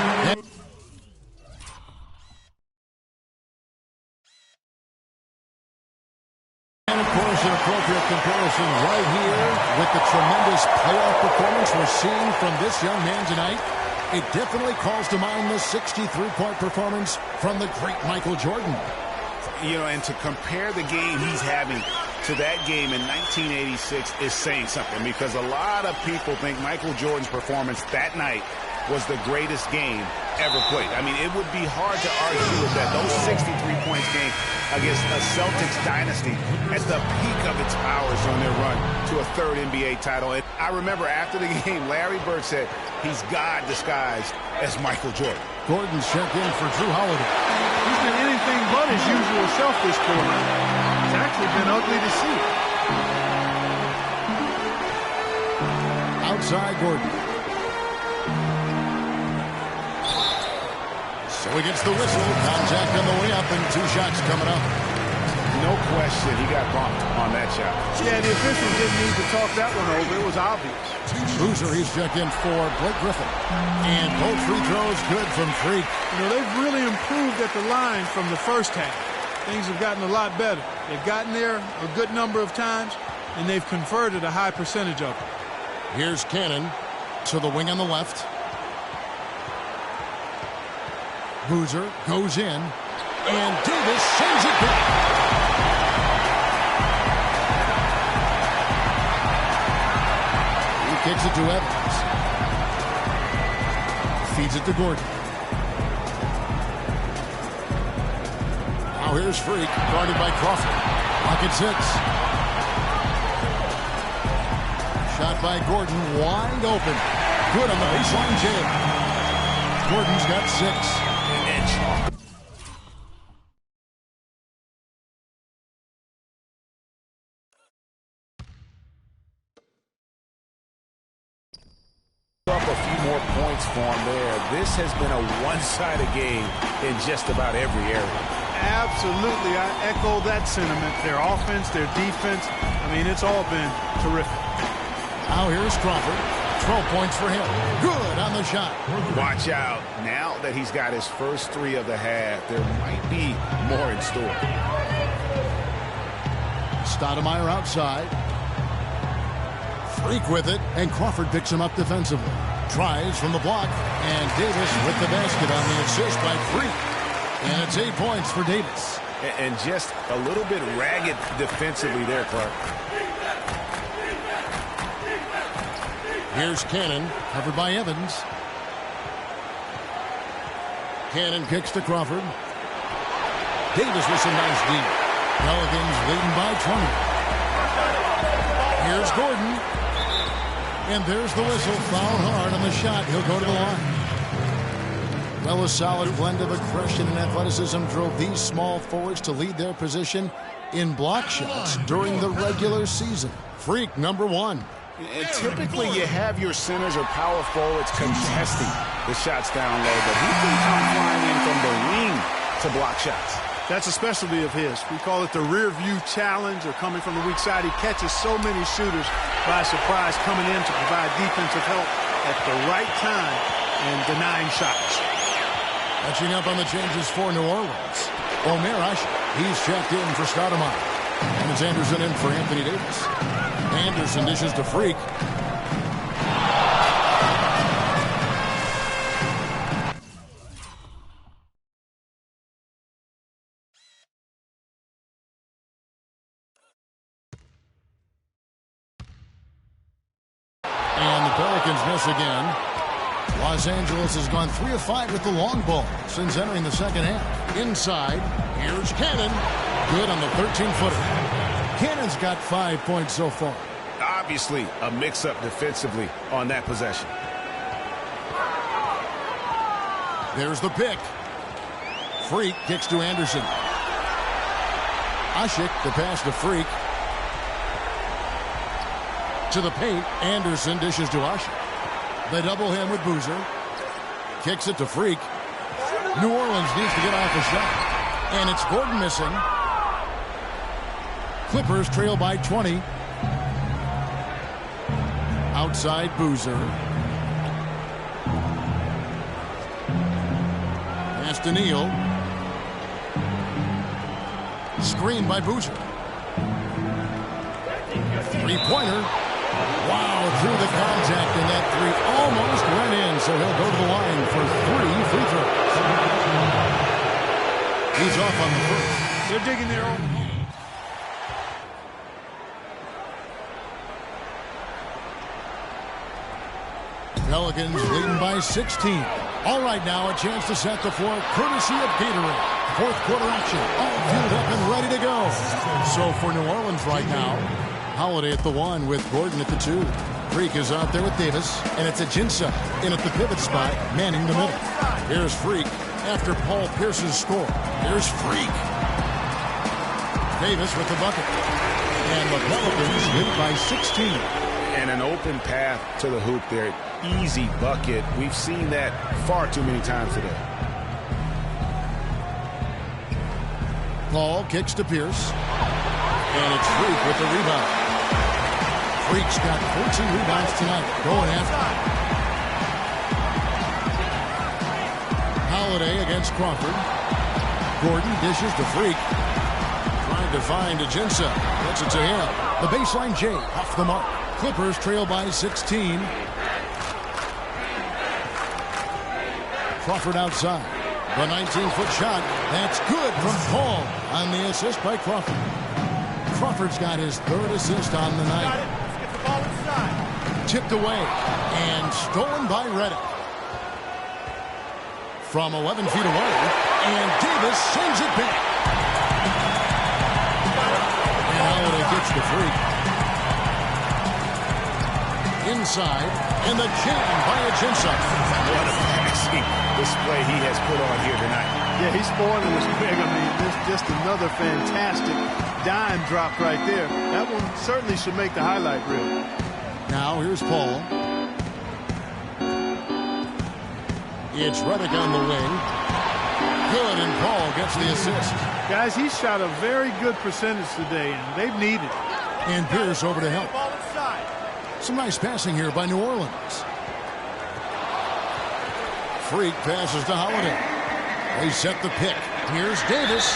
And of course, an appropriate comparison right here with the tremendous playoff performance we're seeing from this young man tonight. It definitely calls to mind the 63-point performance from the great Michael Jordan. You know, and to compare the game he's having to that game in 1986 is saying something, because a lot of people think Michael Jordan's performance that night was the greatest game ever played. I mean, it would be hard to argue with that. Those 63 points game against a Celtics dynasty at the peak of its powers on their run to a third NBA title. And I remember after the game, Larry Bird said he's God disguised as Michael Jordan. Gordon's checked in for Drew Holiday. He's been anything but his usual self this quarter. It's actually been ugly to see. Outside Gordon. So he gets the whistle. Contact on the way up and 2 shots coming up. No question, he got bumped on that shot. Yeah, the officials didn't need to talk that one over. It was obvious. Boozer, he's checked in for Blake Griffin. And both free throws good from Freak. You know, they've really improved at the line from the first half. Things have gotten a lot better. They've gotten there a good number of times, and they've converted a high percentage of it. Here's Cannon to the wing on the left. Boozer goes in, and Davis sends it back. He kicks it to Evans. Feeds it to Gordon. Now here's Freak, guarded by Crawford. Pocket 6. Shot by Gordon, wide open. Good on the baseline jam. Gordon's got 6. Up a few more points for him there. This has been a one-sided game in just about every area. Absolutely, I echo that sentiment. Their offense, their defense, I mean, it's all been terrific. Now here's Crawford. 12 points for him. Good on the shot. Watch out. Now that he's got his first 3 of the half, there might be more in store. Stoudemire outside. Freak with it, and Crawford picks him up defensively. Tries from the block, and Davis with the basket on the assist by Freak. And it's 8 points for Davis. And just a little bit ragged defensively there, Clark. Here's Cannon, covered by Evans. Cannon kicks to Crawford. Davis with some nice deep. Pelicans leading by 20. Here's Gordon. And there's the whistle. Foul hard on the shot. He'll go to the line. Well, a solid blend of aggression and athleticism drove these small forwards to lead their position in block shots during the regular season. Freak number 1. And typically you have your centers or power forwards contesting the shots down low, but he can come flying in from the wing to block shots. That's a specialty of his. We call it the rear view challenge, or coming from the weak side. He catches so many shooters by surprise, coming in to provide defensive help at the right time and denying shots. Catching up on the changes for New Orleans. Omer Asher, he's checked in for Stoudemire. And it's Anderson in for Anthony Davis. Anderson dishes to Freak. And the Pelicans miss again. Los Angeles has gone 3 of 5 with the long ball since entering the second half. Inside, here's Cannon. Good on the 13-footer. Cannon's got 5 points so far. Obviously, a mix-up defensively on that possession. There's the pick. Freak kicks to Anderson. Asik, the pass to Freak. To the paint, Anderson dishes to Asik. They double him with Boozer. Kicks it to Freak. New Orleans needs to get off a shot. And it's Gordon missing. Clippers trail by 20. Outside Boozer. Pass to Neal. Screen by Boozer. Three-pointer. Wow, through the contact, and that 3 almost went in, so he'll go to the line for 3 free throws. He's off on the first. They're digging their own hole. Pelicans leading by 16. All right, now a chance to set the floor courtesy of Gatorade. Fourth quarter action, all fueled up and ready to go. So for New Orleans right now, Holiday at the 1 with Gordon at the 2. Freak is out there with Davis, and it's Ajinça in at the pivot spot, manning the middle. Here's Freak after Paul Pierce's score. Here's Freak. Davis with the bucket. And the Pelicans lead by 16. And an open path to the hoop there. Easy bucket. We've seen that far too many times today. Paul kicks to Pierce. And it's Freak with the rebound. Freak's got 14 rebounds tonight. Going after. Holiday against Crawford. Gordon dishes to Freak. Trying to find Ajinça. Gets it to him. The baseline J off the mark. Clippers trail by 16. Crawford outside. The 19-foot shot. That's good from Paul on the assist by Crawford. Crawford's got his third assist on the night. Let's get the ball inside. Tipped away and stolen by Redick. From 11 feet away, and Davis sends it back. And Holiday gets the Freak. Inside, and the jam by Ajinça. What a passing display he has put on here tonight. Yeah, he's spoiling his big. I mean, this just another fantastic dime drop right there. That one certainly should make the highlight reel. Now here's Paul. It's Redick on the wing. Good, and Paul gets the assist. Guys, he shot a very good percentage today, and they've needed it. And Pierce over to help. Some nice passing here by New Orleans. Freak passes to Holiday. They set the pick. Here's Davis.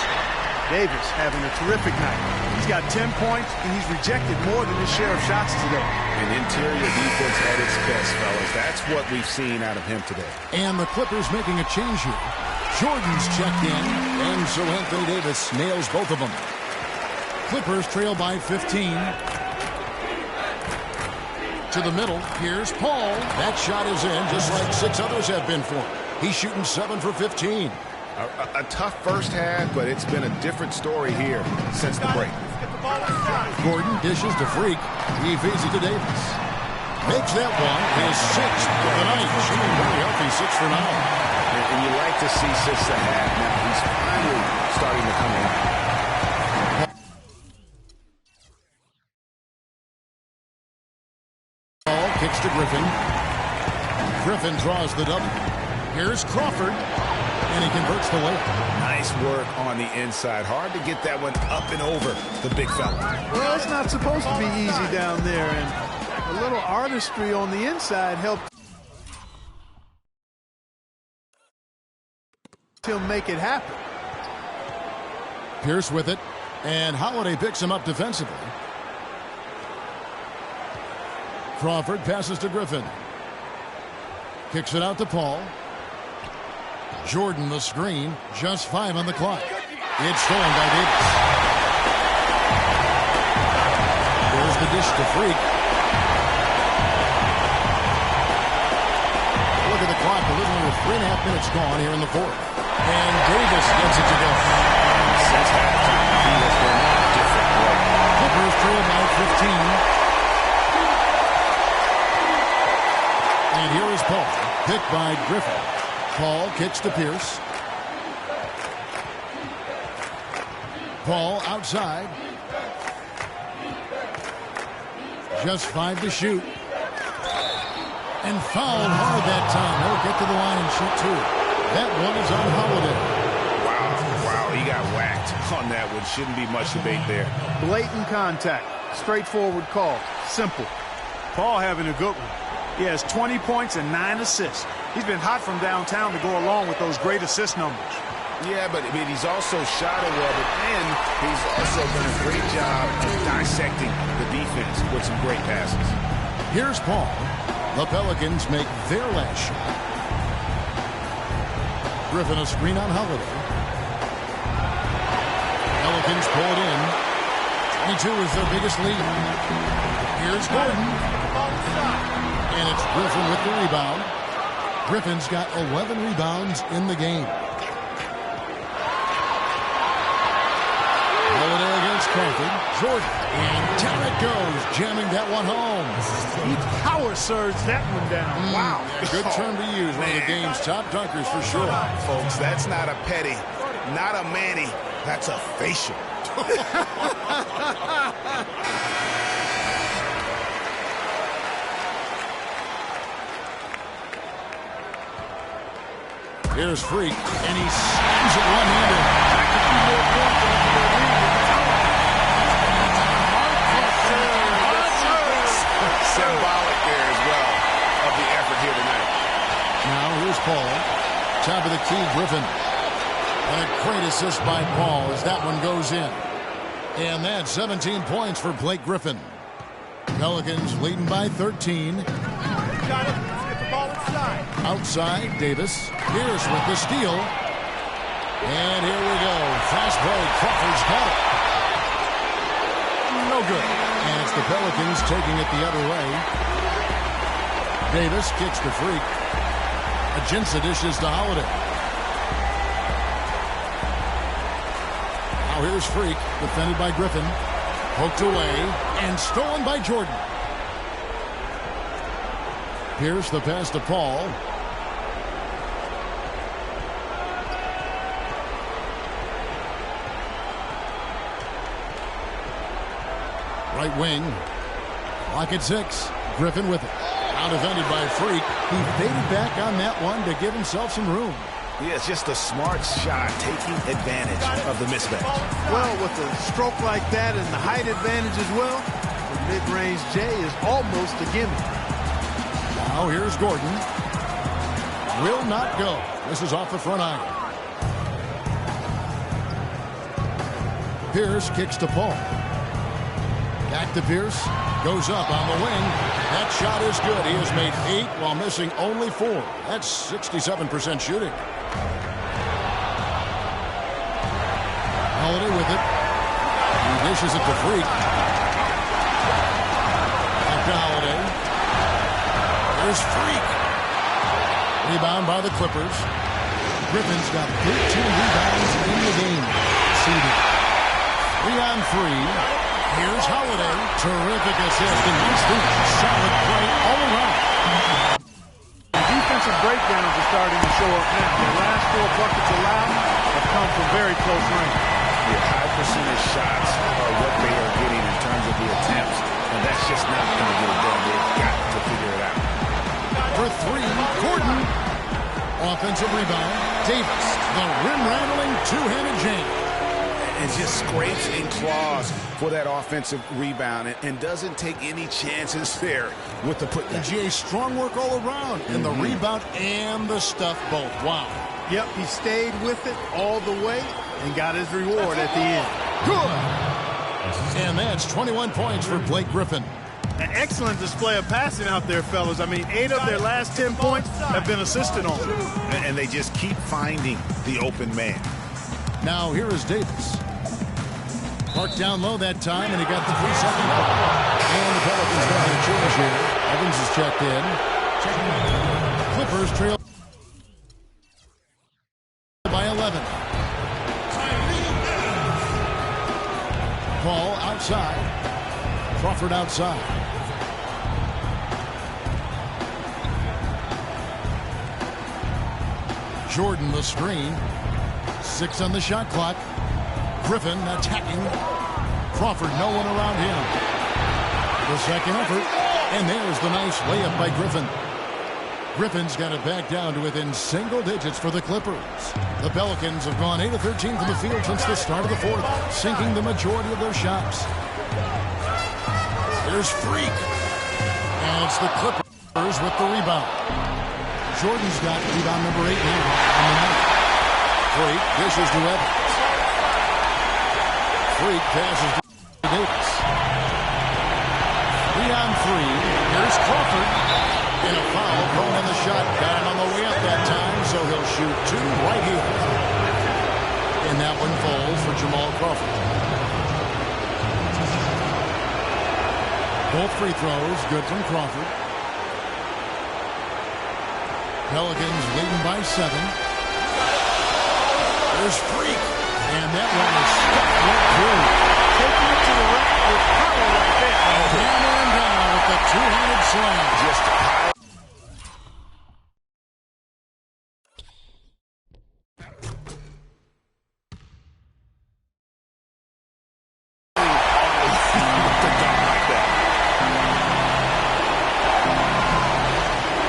Davis having a terrific night. He's got 10 points, and he's rejected more than his share of shots today. An interior defense at its best, fellas. That's what we've seen out of him today. And the Clippers making a change here. Jordan's checked in, and so Anthony Davis nails both of them. Clippers trail by 15. To the middle, here's Paul. That shot is in, just like 6 others have been for him. He's shooting 7 for 15. A tough first half, but it's been a different story here since the break. Gordon dishes to Freak. He feeds it to Davis. Makes that one his 6th of the night. Shooting very healthy, 6 for 9. And you like to see 6 a half. Now he's finally starting to come in. Paul kicks to Griffin. Griffin draws the double. Here's Crawford. And he converts the layup. Nice work on the inside. Hard to get that one up and over the big fella. Well, it's not supposed to be easy down there, and a little artistry on the inside helped him make it happen. Pierce with it, and Holiday picks him up defensively. Crawford passes to Griffin. Kicks it out to Paul. Jordan the screen, just 5 on the clock. It's stolen by Davis. There's the dish to Freak. Look at the clock, a little over 3.5 minutes gone here in the fourth. And Davis gets it to go. Since halftime, he has been a different player. Clippers trail by 15. And here is Paul, picked by Griffin. Paul kicks to Pierce. Paul outside. Just 5 to shoot. And fouled hard that time. He'll get to the line and shoot 2. That one is on Holiday. Wow, he got whacked on that one. Shouldn't be much debate there. Blatant contact. Straightforward call. Simple. Paul having a good one. He has 20 points and 9 assists. He's been hot from downtown to go along with those great assist numbers. Yeah, but I mean, he's also shot it well, but then he's also done a great job of dissecting the defense with some great passes. Here's Paul. The Pelicans make their last shot. Griffin a screen on Holiday. Pelicans pull it in. 22 is their biggest lead. Here's Gordon. And it's Griffin with the rebound. Griffin's got 11 rebounds in the game. Holiday against Crawford. Jordan. And down it goes, jamming that one home. He power surged that one down. Wow. Good term to use. One of the game's top dunkers for sure. Folks, that's not a petty, not a Manny. That's a facial. Here's Freak, and he slams it one-handed. Symbolic there as well of the effort here tonight. Now here's Paul. Top of the key, Griffin. And a great assist by Paul as that one goes in. And that's 17 points for Blake Griffin. Pelicans leading by 13. Got it. Let's get the ball inside. Outside, Davis. Pierce with the steal. And here we go. Fast break. Crawford's got it. No good. And it's the Pelicans taking it the other way. Davis kicks to Freak. Ajinça dishes to Holiday. Now here's Freak, defended by Griffin. Poked away and stolen by Jordan. Pierce the pass to Paul. Right wing. Clock at 6. Griffin with it. Now defended by Freak. He faded back on that one to give himself some room. Yeah, it's just a smart shot, taking advantage of the mismatch. Well, with a stroke like that and the height advantage as well, the mid-range J is almost a gimme. Now here's Gordon. Will not go. This is off the front iron. Pierce kicks to Paul. Back to Pierce. Goes up on the wing. That shot is good. He has made 8 while missing only 4. That's 67% shooting. Holiday with it. He dishes it to Freak. Back to Holiday. There's Freak. Rebound by the Clippers. Griffin's got 13 rebounds in the game. Seeded. 3-on-3. Here's Holiday. Terrific assist and nice finish. Solid play all around. Defensive breakdowns are starting to show up now. The last 4 buckets allowed have come from very close range. Yeah, high percentage shots are what they are getting in terms of the attempts, and that's just not going to get it done. They've got to figure it out. For 3, Gordon. Offensive rebound. Davis. The rim-rattling two-handed jam. And just scrapes and claws for that offensive rebound and doesn't take any chances there with the putdown. And GA, strong work all around in the rebound and the stuff both. Wow. Yep, he stayed with it all the way and got his reward at the end. Good. And that's 21 points for Blake Griffin. An excellent display of passing out there, fellas. I mean, 8 of their last 10 points have been assisted on. And they just keep finding the open man. Now here is Davis. Parked down low that time, and he got the 3-second ball. And the Pelicans got a change here. Evans is checked in. Clippers trail by 11. Paul outside. Crawford outside. Jordan the screen. 6 on the shot clock. Griffin attacking. Crawford, no one around him. The second effort. And there's the nice layup by Griffin. Griffin's got it back down to within single digits for the Clippers. The Pelicans have gone 8 of 13 from the field since the start of the 4th, sinking the majority of their shots. There's Freak. And it's the Clippers with the rebound. Jordan's got rebound number 8 now on the night. Freak dishes to Evans. Freak passes to Davis. 3-on-3. Here's Crawford. In a foul, called on the shot. Got him on the way up that time, so he'll shoot 2 right here. And that one falls for Jamal Crawford. Both free throws, good from Crawford. Pelicans leading by 7. There's Freak. And that one is stuck right through. Taking it to the rack with power right there. Hammering down with the two-handed slam. Just power.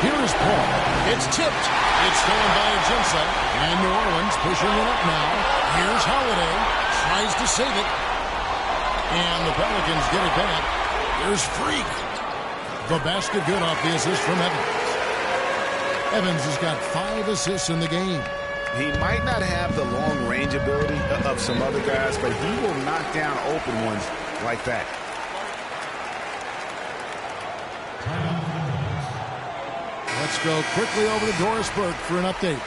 Here is Paul. It's tipped. It's stolen by Ajinça. And New Orleans pushing it up now. Here's Holiday. Tries to save it. And the Pelicans get it back. There's Freak. The basket good off the assist from Evans. Evans has got 5 assists in the game. He might not have the long-range ability of some other guys, but he will knock down open ones like that. Let's go quickly over to Doris Burke for an update.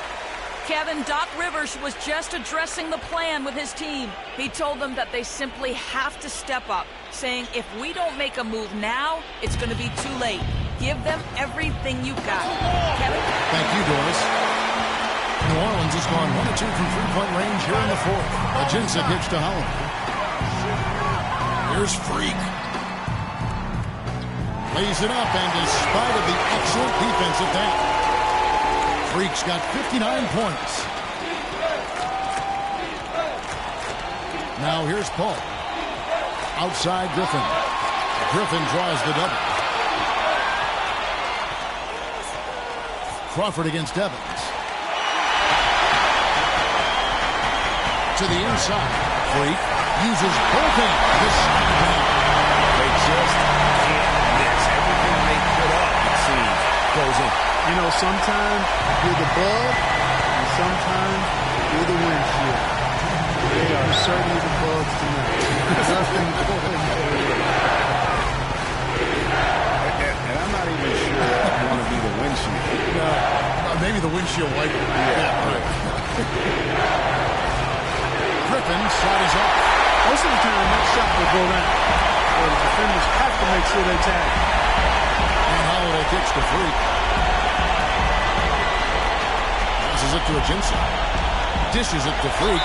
Kevin, Doc Rivers was just addressing the plan with his team. He told them that they simply have to step up, saying if we don't make a move now, it's going to be too late. Give them everything you've got. Kevin? Thank you, Doris. New Orleans has gone 1 of 2 from three-point range here in the fourth. Ajinça kicks to Holiday. Here's Freak. Lays it up, and despite of the excellent defense at that, Freak's got 59 points. Now here's Paul. Outside Griffin. Griffin draws the double. Crawford against Evans. To the inside. Freak uses both hands to slide down. They just can't miss. Everything they put up, it seems, goes in. You know, sometimes you're the bug, and sometimes you're the windshield. They are certainly the bugs tonight. Nothing going there. And I'm not even sure I want to be the windshield. Maybe the windshield wiper. Yeah, right. Griffin shot is off. Most of the time, that shot will go down. So the defenders have to make sure they tag. And Holiday kicks to Freak. Passes it to Ajinça. Dishes it to Freak.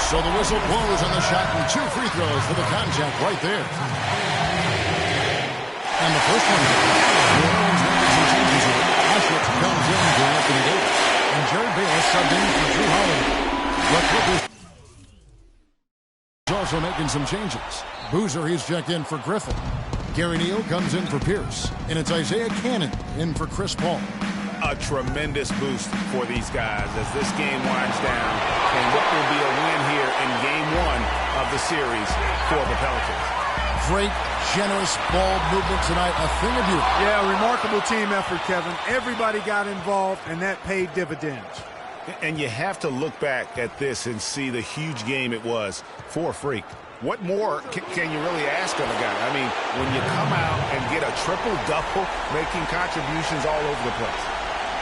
So the whistle blows on the shot, and 2 free throws for the contact right there. And the first one. New Orleans making some changes here. Ashworth comes in for Anthony Davis. And Jerry Bayless subbed in for Drew Holiday. The Clippers also making some changes. Boozer, he's checked in for Griffin. Gary Neal comes in for Pierce. And it's Isaiah Cannon in for Chris Paul. A tremendous boost for these guys as this game winds down. And what will be a win here in game 1 of the series for the Pelicans. Great, generous ball movement tonight. A thing of beauty. Yeah, remarkable team effort, Kevin. Everybody got involved, and that paid dividends. And you have to look back at this and see the huge game it was for Freak. What more can you really ask of a guy? I mean, when you come out and get a triple-double, making contributions all over the place.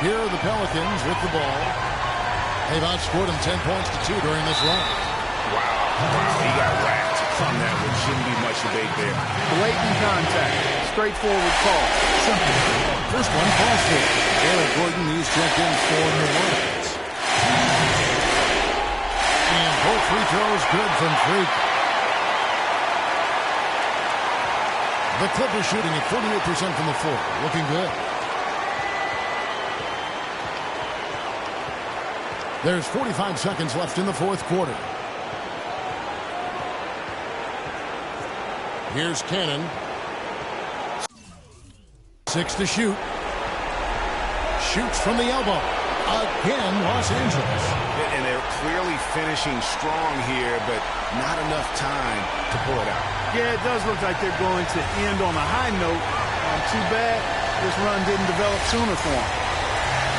Here are the Pelicans with the ball. They've outscored them 10 points to 2 during this run. Wow, he got whacked from that one. Shouldn't be much debate there. Blatant contact. Straightforward call. Simple. First one falls through. Eric Gordon, he's checked in for New Orleans. And both free throws good from Freak. The Clippers shooting at 48% from the floor. Looking good. There's 45 seconds left in the fourth quarter. Here's Cannon. 6 to shoot. Shoots from the elbow. Again, Los Angeles. And they're clearly finishing strong here, but not enough time to pull it out. Yeah, it does look like they're going to end on a high note. Too bad this run didn't develop sooner for them.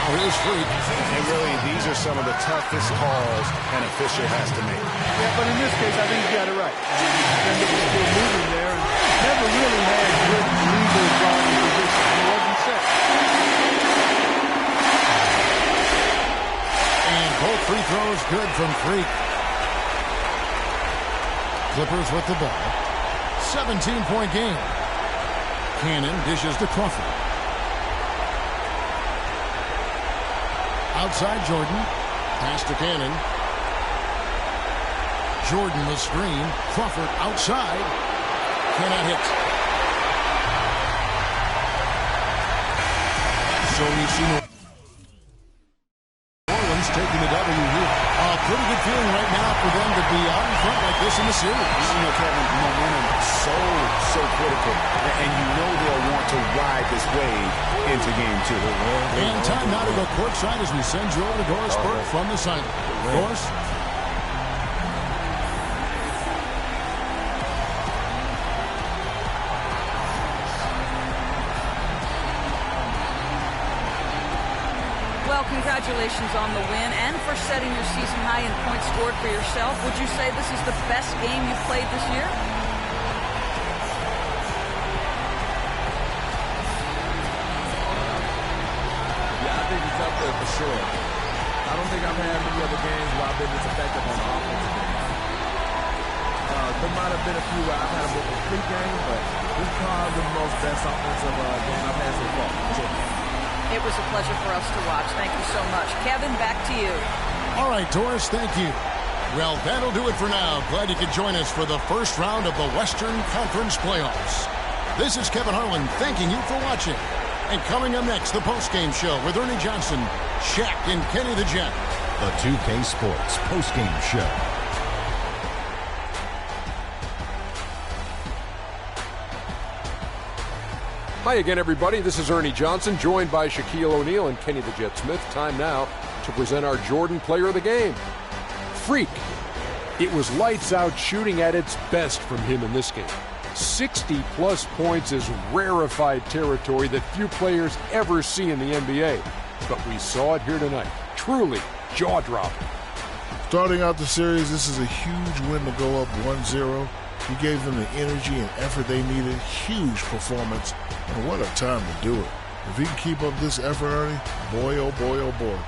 Now here's Freak. And really, these are some of the toughest calls an official has to make. Yeah, but in this case, I think he got it right. The defender was still moving there and never really had good legal guarding position. He wasn't set. And both free throws good from Freak. Clippers with the ball. 17-point game. Cannon dishes to Crawford. outside Jordan. Pass to Cannon. Jordan the screen. Crawford outside. Cannot hit. So you see New Orleans taking the W here. A pretty good feeling right now for them to be out in front like this in the series. You know, Kevin, momentum so critical. And you know they'll want to ride this wave into game 2. And time now to go courtside as we send you over to Doris Burke from the sideline. Doris? Well, congratulations on the win and for setting your season high in points scored for yourself. Would you say this is the best game you've played this year? Yeah, I think it's up there for sure. I don't think I've had many other games where I've been this effective on the offensive end. There might have been a few where I've had a more complete game, but this is probably the most best offensive game I've had so far. Sure. It was a pleasure for us to watch. Thank you so much. Kevin, back to you. All right, Doris, thank you. Well, that'll do it for now. Glad you could join us for the first round of the Western Conference Playoffs. This is Kevin Harlan thanking you for watching. And coming up next, the postgame show with Ernie Johnson, Shaq, and Kenny the Jet. The 2K Sports postgame show. Hi again, everybody. This is Ernie Johnson, joined by Shaquille O'Neal and Kenny the Jet Smith. Time now to present our Jordan Player of the Game. Freak. It was lights out shooting at its best from him in this game. 60-plus points is rarefied territory that few players ever see in the NBA. But we saw it here tonight. Truly jaw-dropping. Starting out the series, this is a huge win to go up 1-0. He gave them the energy and effort they needed. Huge performance. And what a time to do it. If he can keep up this effort, Ernie, boy, oh boy, oh boy.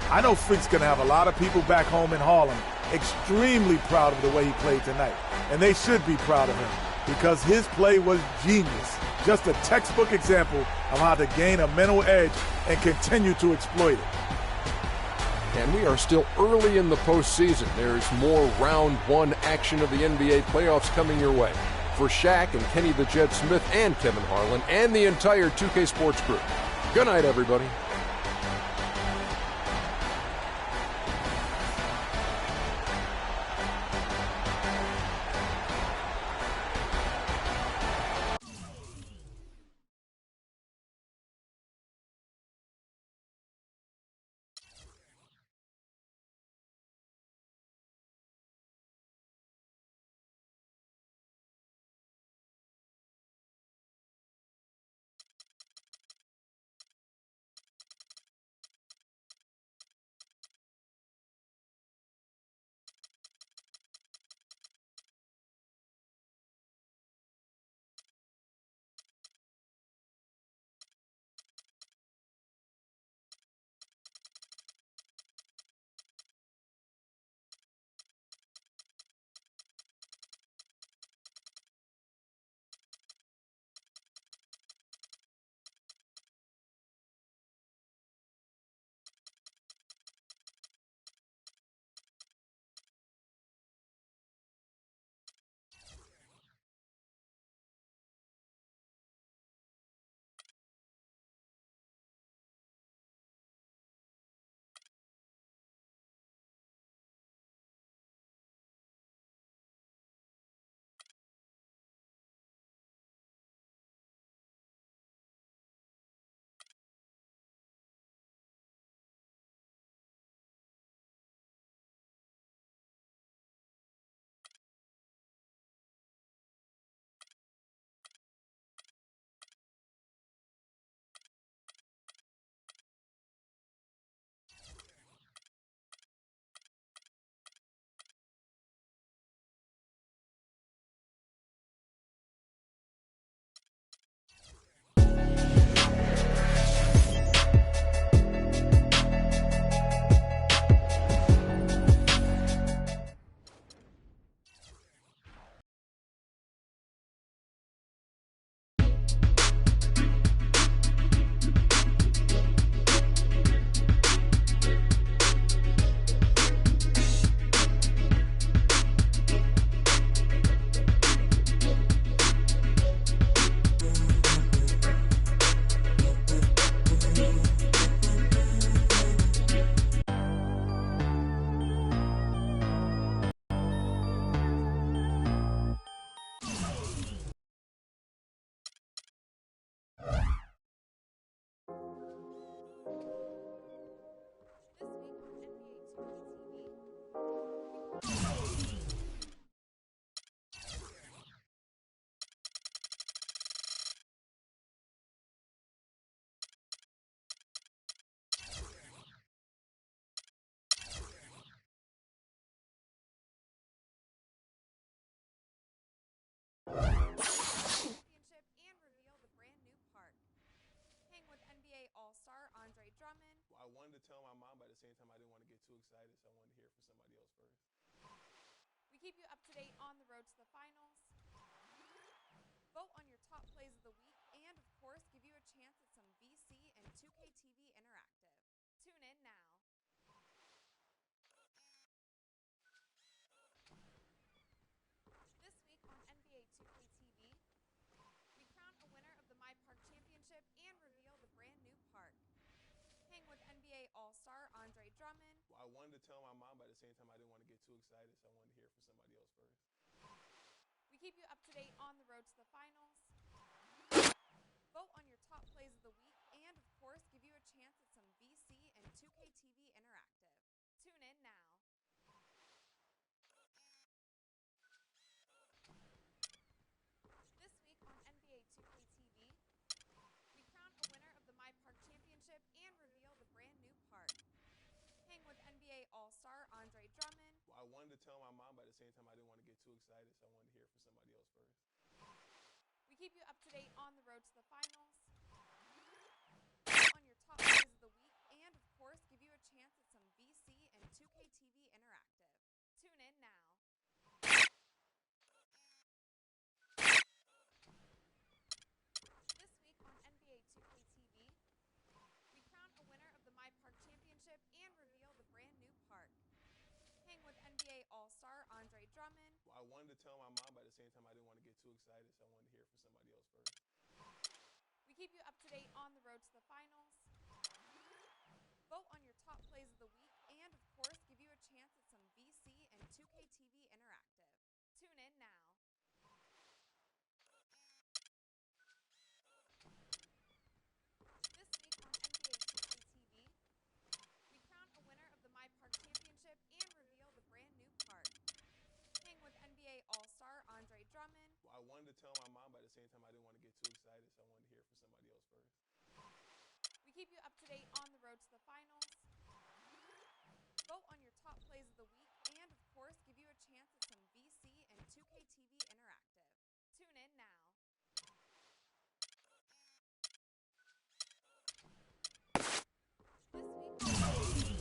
I know Freak's going to have a lot of people back home in Harlem extremely proud of the way he played tonight. And they should be proud of him because his play was genius. Just a textbook example of how to gain a mental edge and continue to exploit it. And we are still early in the postseason. There's more round one action of the NBA playoffs coming your way. For Shaq and Kenny the Jet Smith and Kevin Harlan and the entire 2K Sports crew. Good night, everybody. to tell my mom, but at the same time, I didn't want to get too excited, so I wanted to hear from somebody else first. We keep you up to date on the road to the finals. Vote on your top plays of the week, and of course, give you a chance at some VC and 2K TV Interactive. Tune in now. This week on NBA 2K TV, we crown a winner of the My Park Championship and reveal the brand new park. Hang with NBA All-Star Andre Drummond. Well, I wanted to tell my mom, but at the same time, I didn't want to get too excited, so I wanted to hear from somebody else first. We keep you up to date on the road to the finals. Vote on your top plays of the week, and of course, give you a chance at some VC and 2K TV Interactive. Tune in now. This week on NBA 2K TV, we crown a winner of the My Park Championship and reveal the brand new park. Hang with NBA All-Star Andre Drummond. Well, I wanted to tell my mom, but at the same time, I didn't want to get too excited, so I wanted to hear from somebody else first. We keep you up to date on the road to the finals. Vote on your top plays of the week, and of course, give you a chance at some VC and 2K TV Interactive. Tune in now. This week on NBA 2K TV, we crown a winner of the My Park Championship and reveal the brand new park. Hang with NBA All-Star Andre Drummond. Well, I wanted to tell my mom, but at the same time, I didn't want to get too excited, so I wanted to hear from somebody else first. We keep you up to date on the road to the finals. Vote on your top plays of the week, and of course, give you a chance at some VC and 2K TV Interactive. Tune in now. This week on NBA 2K TV, we crown a winner of the My Park Championship and reveal the brand new park. Hang with NBA All-Star Andre Drummond. Well, I wanted to tell my mom, but at the same time, I didn't want to get too excited, so I wanted to hear from somebody else first. We keep you up to date on the road to the finals. Vote on your top plays of the week, and of course, give you a chance at some VC and 2K TV Interactive. Tune in now. This week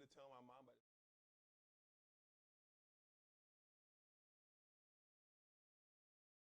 to tell my mom, but